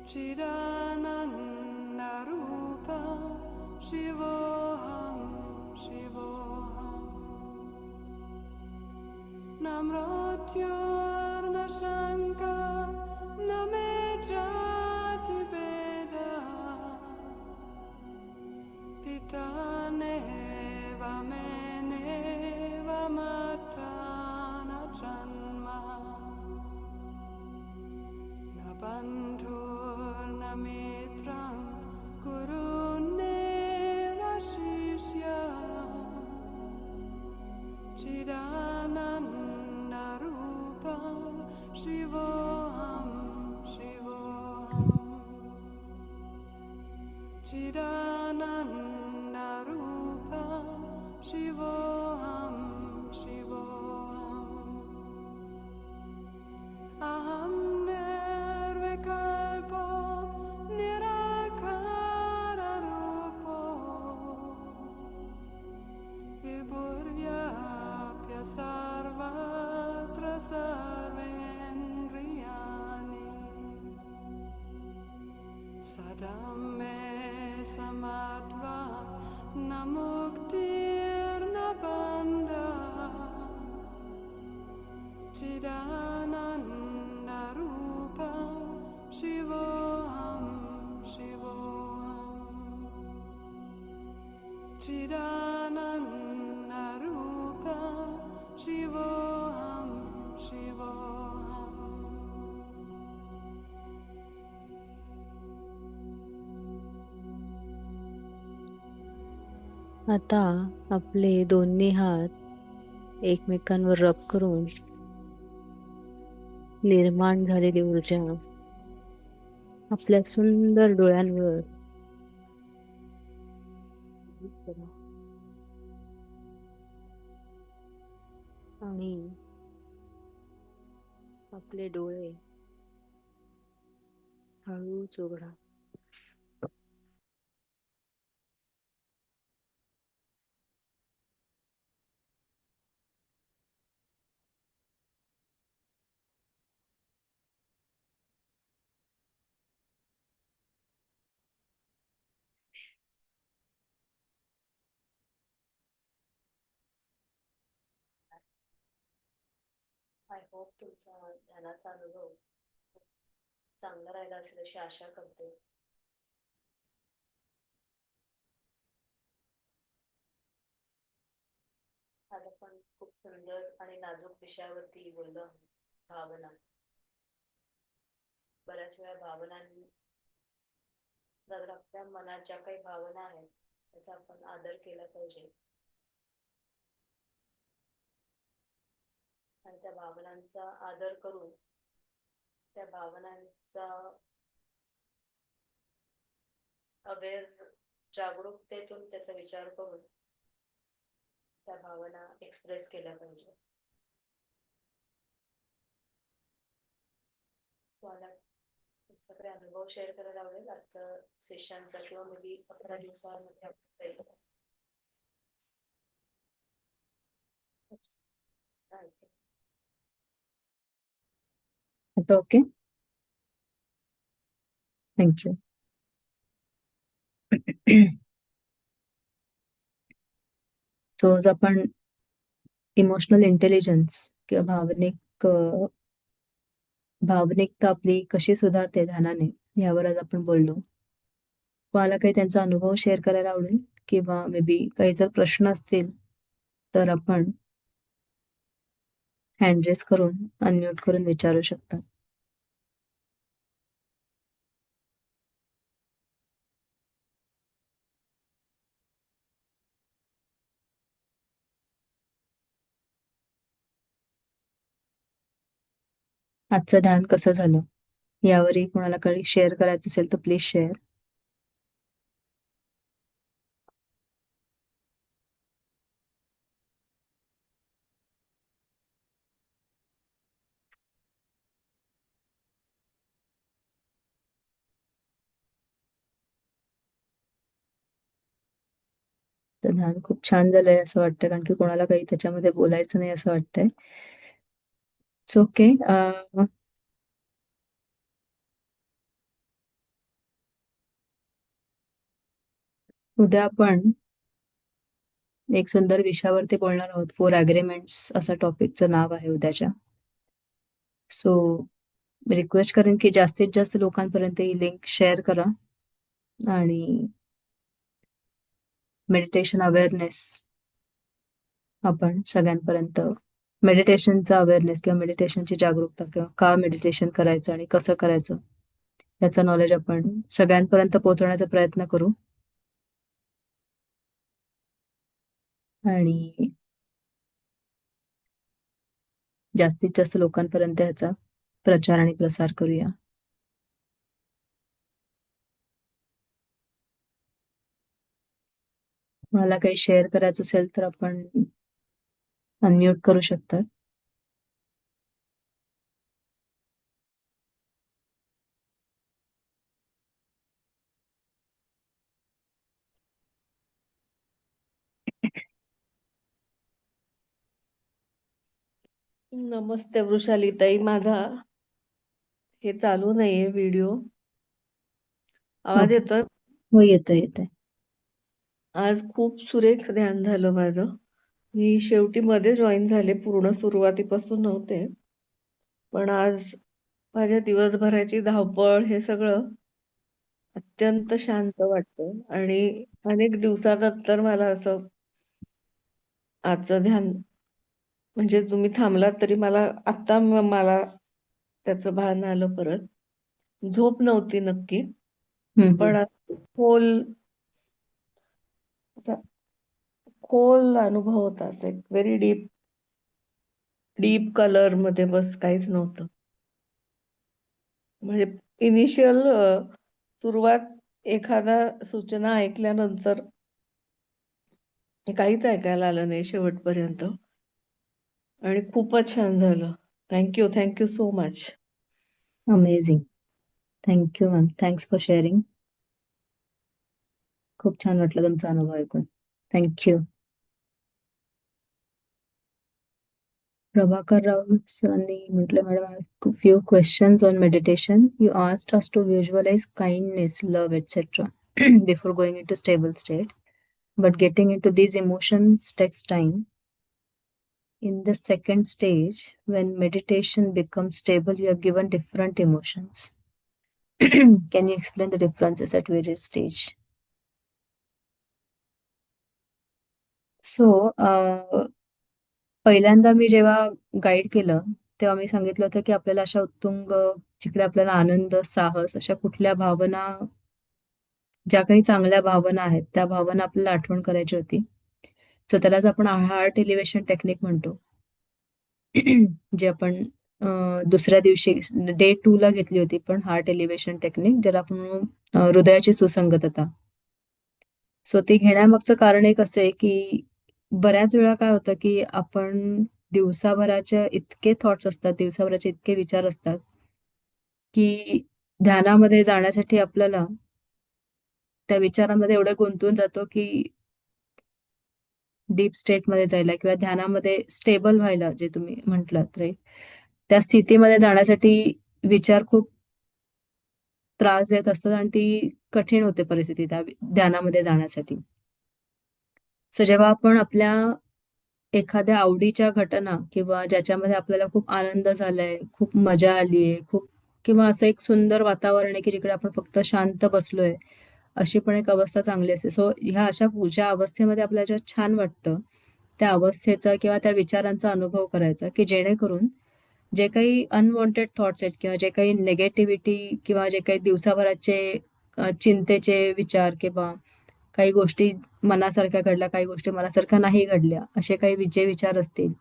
Chidanandarupa Shivoham Shivoham Namrotyor na shanka na me jati veda Pitane va mene va matana janma Na bandhur na mitram gurune va shishya Chidanandarupa Shivoham Shivoham Chidanandarupa Shivoham Shivoham Aham nirvikalpo nirakara rupo Vibhurvyapya sarvatra sarvendriyani Sadam me samadva na muktir na bandha Chidanandarupa Shivoham Shivoham Chidanandarupa Shivoham Shivoham आता आपले दोन्ही हात एकमेकांवर रब करून निर्माण झालेली ऊर्जा आपल्या सुंदर डोळ्यांवर आणि आपले डोळे हळूच उघडा. आय होप तुमचा ध्यानाचा अनुभव चांगला राहिला असेल अशी आशा करते. आज आपण खूप सुंदर आणि नाजूक विषयावरती बोललो आहोत, भावना. बऱ्याच वेळा भावनांनी जर आपल्या मनात ज्या काही भावना आहेत त्याचा आपण आदर केला पाहिजे आणि त्या भावनांचा आदर करून त्या भावनांचा अवेअर जागरूकतेतून त्याचा विचार करून त्या भावना एक्सप्रेस केल्या पाहिजे. तुम्हाला तुमच्याकडे अनुभव शेअर करायला आवडेल आजचं सेशनचा किंवा मे बी 15 दिवसांमध्ये आपण आता ओके, थँक्यू. सो आज आपण इमोशनल इंटेलिजन्स किंवा भावनिकता आपली कशी सुधारते ध्यानाने यावर आज आपण बोललो. मला काही त्यांचा अनुभव शेअर करायला आवडेल किंवा मे बी काही जर प्रश्न असतील तर आपण हँड रेस करून अनम्यूट करून विचारू शकता. आजचं ध्यान कसं झालं यावरही कोणाला काही शेअर करायचं असेल तर प्लीज शेअर. तर ध्यान खूप छान झालंय असं वाटतं, कारण की कोणाला काही त्याच्यामध्ये बोलायचं नाही असं वाटतंय. It's okay. उद्या आपण एक सुंदर विषयावरती बोलणार आहोत. 4 अग्रीमेंट्स असं टॉपिकचं नाव आहे उद्याच्या. सो रिक्वेस्ट करेन की जास्तीत जास्त लोकांपर्यंत ही लिंक शेअर करा आणि मेडिटेशन अवेअरनेस आपण सगळ्यांपर्यंत, मेडिटेशनचा अवेअरनेस किंवा मेडिटेशनची जागरूकता किंवा का मेडिटेशन करायचं आणि कसं करायचं याचं नॉलेज आपण सगळ्यांपर्यंत पोहोचवण्याचा प्रयत्न करू. आणि जास्तीत जास्त लोकांपर्यंत ह्याचा प्रचार आणि प्रसार करूया. मला काही शेअर करायचं असेल तर आपण अनम्यूट करू शकता. नमस्ते वृषाली ताई, माझा हे चालू नाहीये व्हिडिओ. आवाज ओके. येतोय? हो, येतोय येतोय. आज खूप सुरेख ध्यान झालं माझं. मी शेवटी मध्ये जॉईन झाले, पूर्ण सुरुवातीपासून नव्हते. पण आज माझ्या दिवसभराची धावपळ हे सगळं अत्यंत शांत वाटतं आणि अनेक दिवसानंतर मला असं आजचं ध्यान, म्हणजे तुम्ही थांबलात तरी मला आत्ता मला त्याचं भान आलं परत. झोप नव्हती नक्की, पण खोल खोल अनुभव होता. एक व्हेरी डीप डीप कलर मध्ये, बस काहीच नव्हतं. म्हणजे इनिशियल सुरुवात, एखादा सूचना ऐकल्यानंतर काहीच ऐकायला आलं नाही शेवटपर्यंत, आणि खूपच छान झालं. Thank you so much. Amazing. Thank you ma'am, thanks for sharing. खूप छान वाटलं तुमचा अनुभव ऐकून. थँक्यू. प्रभाकर राव सरांनी म्हटलं, madam few questions on meditation. You asked us to visualize kindness, love etcetera before going into stable state, but getting into these emotions takes time. In the second stage, when meditation becomes stable, you are given different emotions. Can you explain the differences at various stage? So, पहिल्यांदा मी जेव्हा guide केलं तेव्हा मी सांगितलं होतं की आपल्याला अशा उत्तुंग, जिकडे आपल्याला आनंद, साहस, अशा कुठल्या भावना, ज्या काही चांगल्या भावना आहेत त्या भावना आपल्याला आठवण करायची होती. सो त्यालाच आपण हार्ट एलिव्हेशन टेक्निक म्हणतो, जे आपण दुसऱ्या दिवशी डे 2 ला घेतली होती, पण हार्ट एलिव्हेशन टेक्निक, ज्याला आपण हृदयाची सुसंगतता. सो ती घेण्यामागचं कारण एक असं आहे की बऱ्याच वेळा काय होतं की आपण दिवसाभराच्या इतके थॉट्स असतात, दिवसाभराचे इतके विचार असतात की ध्यानामध्ये जाण्यासाठी आपल्याला त्या विचारांमध्ये एवढं गुंतून जातो की डीप स्टेटमध्ये जायला किंवा ध्यानामध्ये स्टेबल व्हायला, जे तुम्ही म्हटलात राईट, त्या स्थितीमध्ये जाण्यासाठी विचार खूप त्रास देत असतात आणि ती कठीण होते परिस्थिती त्या ध्यानामध्ये जाण्यासाठी. सो जेव्हा आपण आपल्या एखाद्या आवडीच्या घटना किंवा ज्याच्यामध्ये आपल्याला खूप आनंद झालाय, खूप मजा आलीये, खूप, किंवा असं एक सुंदर वातावरण आहे की जिकडे आपण फक्त शांत बसलोय, अशी पण एक अवस्था चांगली असते. सो ह्या अशा ज्या अवस्थेमध्ये आपल्याला ज्या छान वाटतं त्या अवस्थेचा किंवा त्या विचारांचा अनुभव करायचा, की जेणेकरून जे काही अनवॉन्टेड थॉट्स आहेत किंवा जे काही नेगेटिव्हिटी किंवा जे काही दिवसाभराचे चिंतेचे विचार किंवा काही गोष्टी मनासारख्या घडल्या, काही गोष्टी मनासारख्या नाही घडल्या, असे काही जे विचार असतील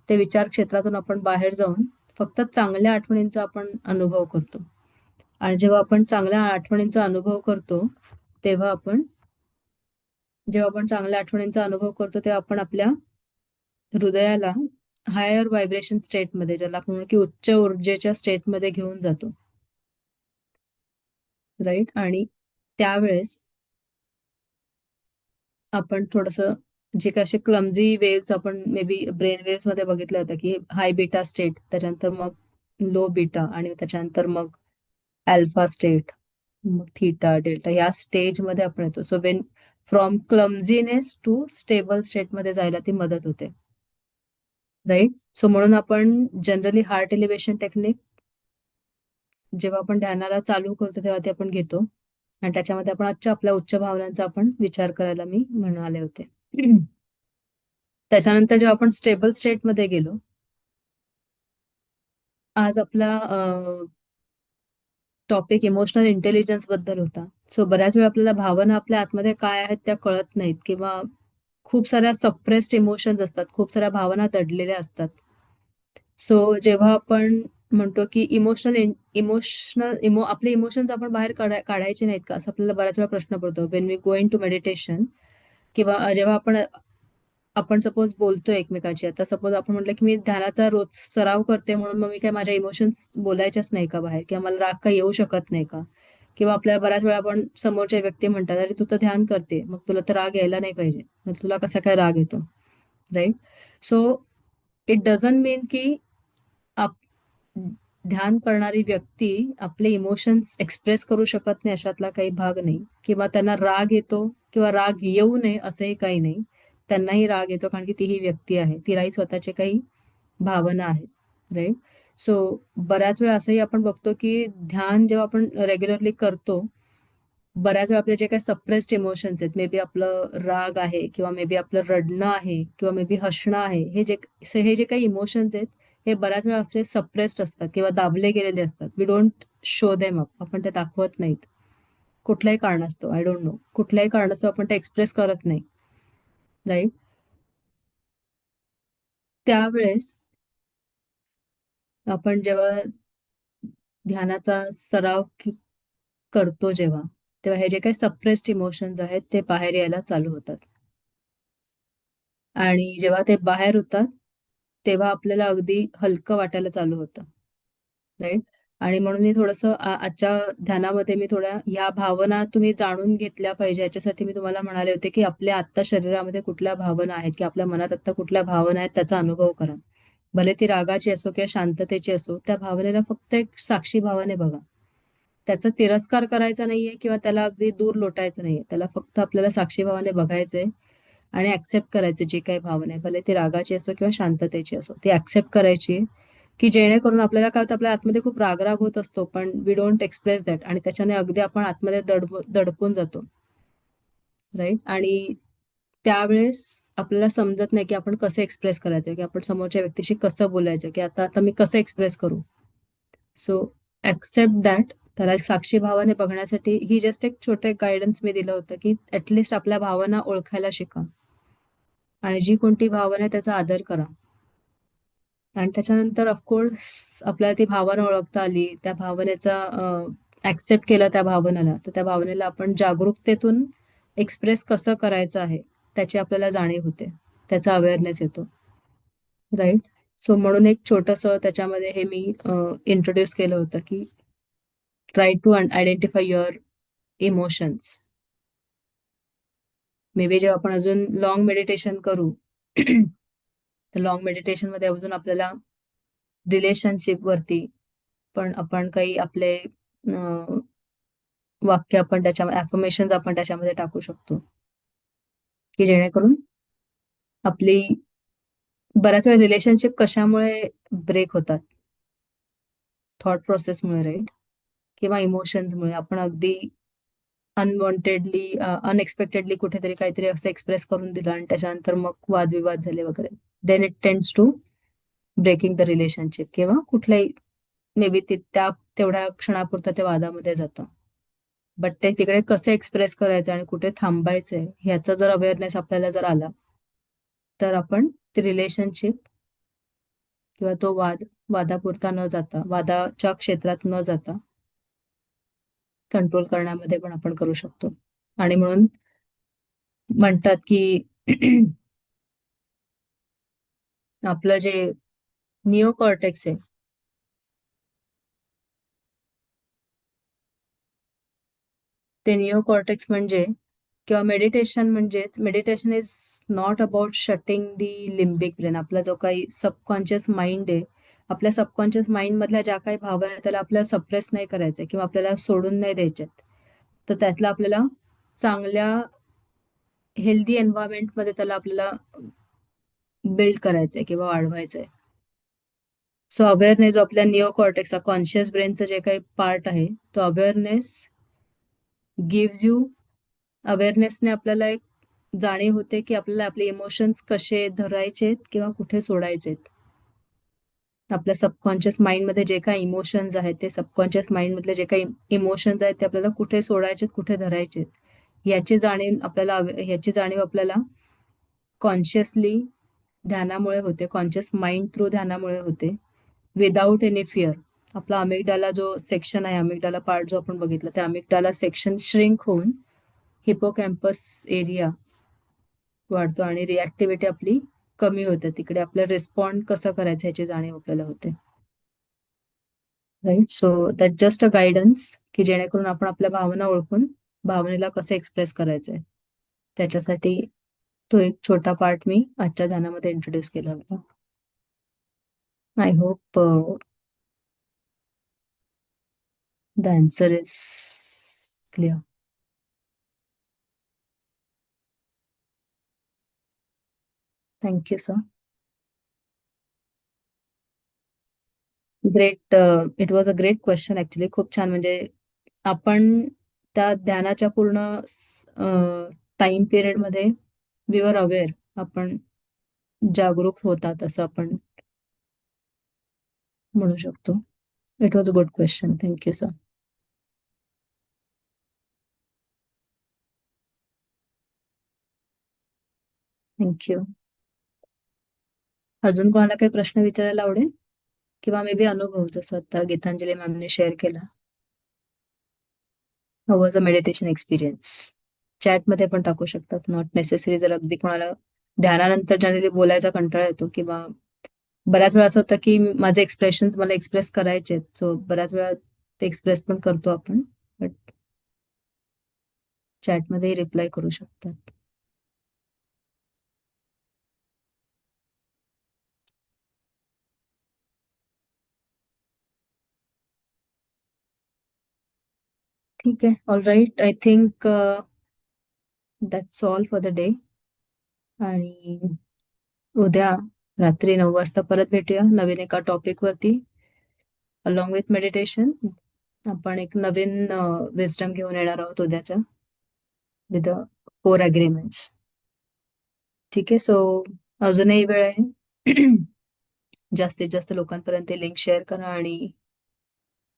ते विचार क्षेत्रातून आपण बाहेर जाऊन फक्त चांगल्या आठवणींचा आपण अनुभव करतो. आणि जेव्हा आपण चांगल्या आठवणींचा अनुभव करतो तेव्हा आपण चांगल्या आठवणींचा अनुभव करतो तेव्हा आपण आपल्या हृदयाला हायर व्हायब्रेशन स्टेटमध्ये, ज्याला आपण म्हणू की उच्च ऊर्जेच्या स्टेटमध्ये घेऊन जातो, राईट. आणि त्यावेळेस आपण थोडंसं जे काही असे क्लमझी वेव्स आपण मे बी ब्रेन वेव्स मध्ये बघितलं होतं की हाय बीटा स्टेट, त्याच्यानंतर मग लो बीटा, आणि त्याच्यानंतर मग अल्फा स्टेट, मग थीटा डेल्टा, या स्टेजमध्ये आपण येतो. So when from clumsiness to stable स्टेटमध्ये जायला ती मदत होते, राईट. सो म्हणून आपण जनरली हार्ट एलिव्हेशन टेक्निक जेव्हा आपण ध्यानाला चालू करतो तेव्हा ते आपण घेतो, आणि त्याच्यामध्ये आपण आजच्या आपल्या उच्च भावनांचा आपण विचार करायला मी म्हणाले होते. त्याच्यानंतर जेव्हा आपण स्टेबल स्टेटमध्ये गेलो, आज आपला टॉपिक इमोशनल इंटेलिजन्स बद्दल होता. सो बऱ्याच वेळा आपल्याला भावना आपल्या आतमध्ये काय आहेत त्या कळत नाहीत, किंवा खूप साऱ्या सप्रेस्ड इमोशन्स असतात, खूप साऱ्या भावना दडलेल्या असतात. सो जेव्हा आपण म्हणतो की आपले इमोशन्स आपण बाहेर काढायचे नाहीत का, असं आपल्याला बऱ्याच वेळा प्रश्न पडतो when we go into meditation, किंवा जेव्हा आपण सपोज बोलतोय एकमेकांशी. आता सपोज आपण म्हटलं की मी ध्यानाचा रोज सराव करते म्हणून मग मी काय माझ्या इमोशन्स बोलायच्याच नाही का बाहेर, किंवा मला राग काही येऊ शकत नाही का, किंवा आपल्याला बऱ्याच वेळा आपण समोरच्या व्यक्ती म्हणतात अरे तू तर ध्यान करते, मग तुला तर राग यायला नाही पाहिजे, मग तुला कसा काय राग येतो, राईट. सो इट डझंट मीन की ध्यान करणारी व्यक्ती आपले इमोशन्स एक्सप्रेस करू शकत नाही, अशातला काही भाग नाही, किंवा त्यांना राग येतो किंवा राग येऊ नये असंही काही नाही. त्यांनाही राग येतो कारण की ती ही व्यक्ती आहे, तिलाही स्वतःचे काही भावना आहेत, राईट. सो बऱ्याच वेळा असंही आपण बघतो की ध्यान जेव्हा आपण रेग्युलरली करतो, बऱ्याच वेळा आपले जे काही सप्रेस्ड इमोशन्स आहेत, मे बी आपलं राग आहे, किंवा मे बी आपलं रडणं आहे, किंवा मे बी हसणं आहे, हे जे काही इमोशन्स आहेत हे बऱ्याच वेळा आपले सप्रेस्ड असतात किंवा दाबले गेलेले असतात. We don't show them up, आपण ते दाखवत नाहीत कुठल्याही कारणास्तव. आय डोंट नो, कुठल्याही कारणास्तव आपण ते एक्सप्रेस करत नाही, राईट. त्यावेळेस आपण जेव्हा ध्यानाचा सराव करतो तेव्हा हे जे काही सप्रेस्ड इमोशन्स आहेत ते बाहेर यायला चालू होतात, आणि जेव्हा ते बाहेर होतात तेव्हा आपल्याला अगदी हलकं वाटायला चालू होतं, राईट. आणि म्हणून मी थोडंसं आजच्या ध्यानामध्ये मी थोड्या ह्या भावना तुम्ही जाणून घेतल्या पाहिजे याच्यासाठी मी तुम्हाला म्हणाले होते की आपल्या आत्ता शरीरामध्ये कुठल्या भावना आहेत, की आपल्या मनात आत्ता कुठल्या भावना आहेत त्याचा अनुभव करा. भले ती रागाची असो किंवा शांततेची असो, त्या भावनेला फक्त एक साक्षी भावाने बघा. त्याचा तिरस्कार करायचा नाहीये किंवा त्याला अगदी दूर लोटायचं नाहीये, त्याला फक्त आपल्याला साक्षी भावाने बघायचंय आणि ऍक्सेप्ट करायचे जी काही भावना आहे, भले ती रागाची असो किंवा शांततेची असो, ती ऍक्सेप्ट करायची, की जेणेकरून आपल्याला काय होतं, आपल्या आतमध्ये खूप राग होत असतो पण वी डोंट एक्सप्रेस दॅट, आणि त्याच्याने अगदी आपण आतमध्ये दडपून जातो, राईट. आणि त्यावेळेस आपल्याला समजत नाही की आपण कसं एक्सप्रेस करायचं, की आपण समोरच्या व्यक्तीशी कसं बोलायचं, की आता मी कसं एक्सप्रेस करू. सो ऍक्सेप्ट दॅट, त्याला एक साक्षी भावाने बघण्यासाठी ही जस्ट एक छोटे गायडन्स मी दिलं होतं की ऍटलिस्ट आपल्या भावना ओळखायला शिका, आणि जी कोणती भावना आहे त्याचा आदर करा. आणि त्याच्यानंतर ऑफकोर्स आपल्याला ती भावना ओळखता आली, त्या भावनेचा ऍक्सेप्ट केलं त्या भावनेला, तर त्या भावनेला आपण जागरूकतेतून एक्सप्रेस कसं करायचं आहे त्याची आपल्याला जाणीव होते, त्याचा अवेअरनेस येतो, राईट. सो म्हणून एक छोटंसं त्याच्यामध्ये हे मी इंट्रोड्यूस केलं होतं की try to identify your emotions. Maybe जेव्हा आपण अजून लॉंग मेडिटेशन करू तर लॉंग मेडिटेशन मध्ये अजून आपल्याला रिलेशनशिप वरती पण आपण काही आपले वाक्य आपण त्याच्यामध्ये अफर्मेशन्स आपण त्याच्यामध्ये टाकू शकतो, की जेणेकरून आपली बऱ्याच वेळा रिलेशनशिप कशामुळे ब्रेक होतात, थॉट प्रोसेसमुळे, राईट, किंवा इमोशन्समुळे. आपण अगदी अनवॉन्टेडली अनएक्सपेक्टेडली कुठेतरी काहीतरी असं एक्सप्रेस करून दिलं आणि त्याच्यानंतर मग वादविवाद झाले वगैरे, then it tends to breaking the relationship, किंवा कुठल्याही मे बी त्या तेवढ्या क्षणापुरतं ते वादामध्ये जातं. बट ते तिकडे कसं एक्सप्रेस करायचं आणि कुठे थांबायचंय ह्याचा जर अवेअरनेस आपल्याला जर आला तर आपण ती रिलेशनशिप किंवा तो वाद वादापुरता न जाता, वादाच्या क्षेत्रात न जाता कंट्रोल करण्यामध्ये पण आपण करू शकतो. आणि म्हणून म्हणतात की आपलं जे निओकॉर्टेक्स आहे ते निओकॉर्टेक्स म्हणजे किंवा meditation is not about shutting the limbic brain. आपला जो काही सबकॉन्शियस माइंड आहे, आपल्या सबकॉन्शियस माइंड मधल्या ज्या काही भावना आहेत त्याला आपल्याला सप्रेस नाही करायचंय किंवा आपल्याला सोडून नाही द्यायच्यात. तर त्यातला आपल्याला चांगल्या हेल्दी एन्व्हायरमेंट मध्ये त्याला आपल्याला बिल्ड करायचंय किंवा वाढवायचंय. सो अवेअरनेस जो आपल्या निओकॉर्टेक्सचा कॉन्शियस ब्रेनचं जे काही पार्ट आहे तो अवेअरनेस गिव्स यू. अवेअरनेसने आपल्याला एक जाणीव होते की आपल्याला आपले इमोशन्स कसे धरायचेत किंवा कुठे सोडायचेत. आपल्या सबकॉन्शियस माइंडमध्ये जे काही इमोशन्स आहेत ते सबकॉन्शियस माइंडमधले जे काही इमोशन्स आहेत ते आपल्याला कुठे सोडायचेत कुठे धरायचेत याची जाणीव आपल्याला कॉन्शियसली ध्यानामुळे होते, कॉन्शियस माइंड थ्रू ध्यानामुळे होते, विदाऊट एनी फिअर. आपला अमिगडाला जो सेक्शन आहे, अमिगडाला पार्ट जो आपण बघितला, त्या अमिगडाला सेक्शन श्रिंक होऊन हिपोकॅम्पस एरिया वाढतो आणि रिॲक्टिव्हिटी आपली कमी होते. तिकडे आपल्याला रिस्पॉन्ड कसं करायचं याची जाणीव आपल्याला होते. Right. So that just a guidance की जेणेकरून आपण आपल्या भावना ओळखून भावनेला कसं एक्सप्रेस करायचंय त्याच्यासाठी तो एक छोटा पार्ट मी आजच्या ध्यानामध्ये इंट्रोड्यूस केला होता. I hope the answer is clear. Thank you sir. Great. It was a great question actually. खूप छान. म्हणजे आपण त्या ध्यानाच्या पूर्ण टाइम पिरियड मध्ये वी वर अवेअर, आपण जागरूक होतात असं आपण म्हणू शकतो. It was a good question. Thank you sir. Thank you. अजून कोणाला काही प्रश्न विचारायला आवडेल किंवा मे बी अनुभव जसं आता गीतांजली मॅमने शेअर केला. How was a meditation experience चॅटमध्ये पण टाकू शकतात. नॉट नेसेसरी जर अगदी कोणाला ध्यानानंतर जनरली बोलायचा कंटाळा येतो किंवा बऱ्याच वेळा असं होतं की माझे एक्सप्रेशन्स मला एक्सप्रेस करायचे आहेत, सो बऱ्याच वेळा ते एक्सप्रेस पण करतो आपण, बट चॅटमध्येही रिप्लाय करू शकतात. ठीक आहे. All right. I think that's all for the day. आणि उद्या रात्री 9 वाजता परत भेटूया नवीन एका टॉपिक वरती. अलॉंग विथ मेडिटेशन आपण एक नवीन विजडम घेऊन येणार आहोत उद्याच्या, विथ 4 अग्रीमेंट्स. ठीक आहे. सो अजूनही वेळ आहे. जास्तीत जास्त लोकांपर्यंत लिंक शेअर करा आणि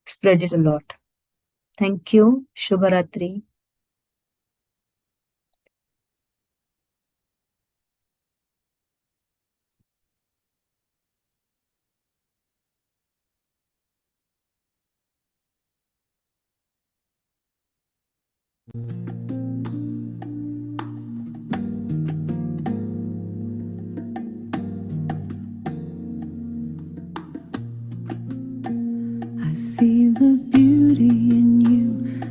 spread it a lot. Thank you. शुभरात्री. I see the beauty in you.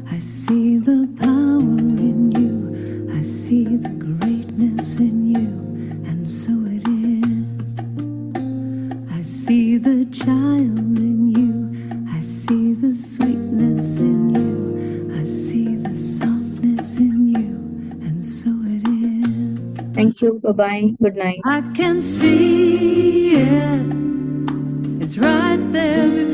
I see the power in you. I see the greatness in you. And so it is. I see the child in you. I see the sweetness in you. I see the softness in you. And so it is. Thank you. Bye. Good night. I can see it. It's right there before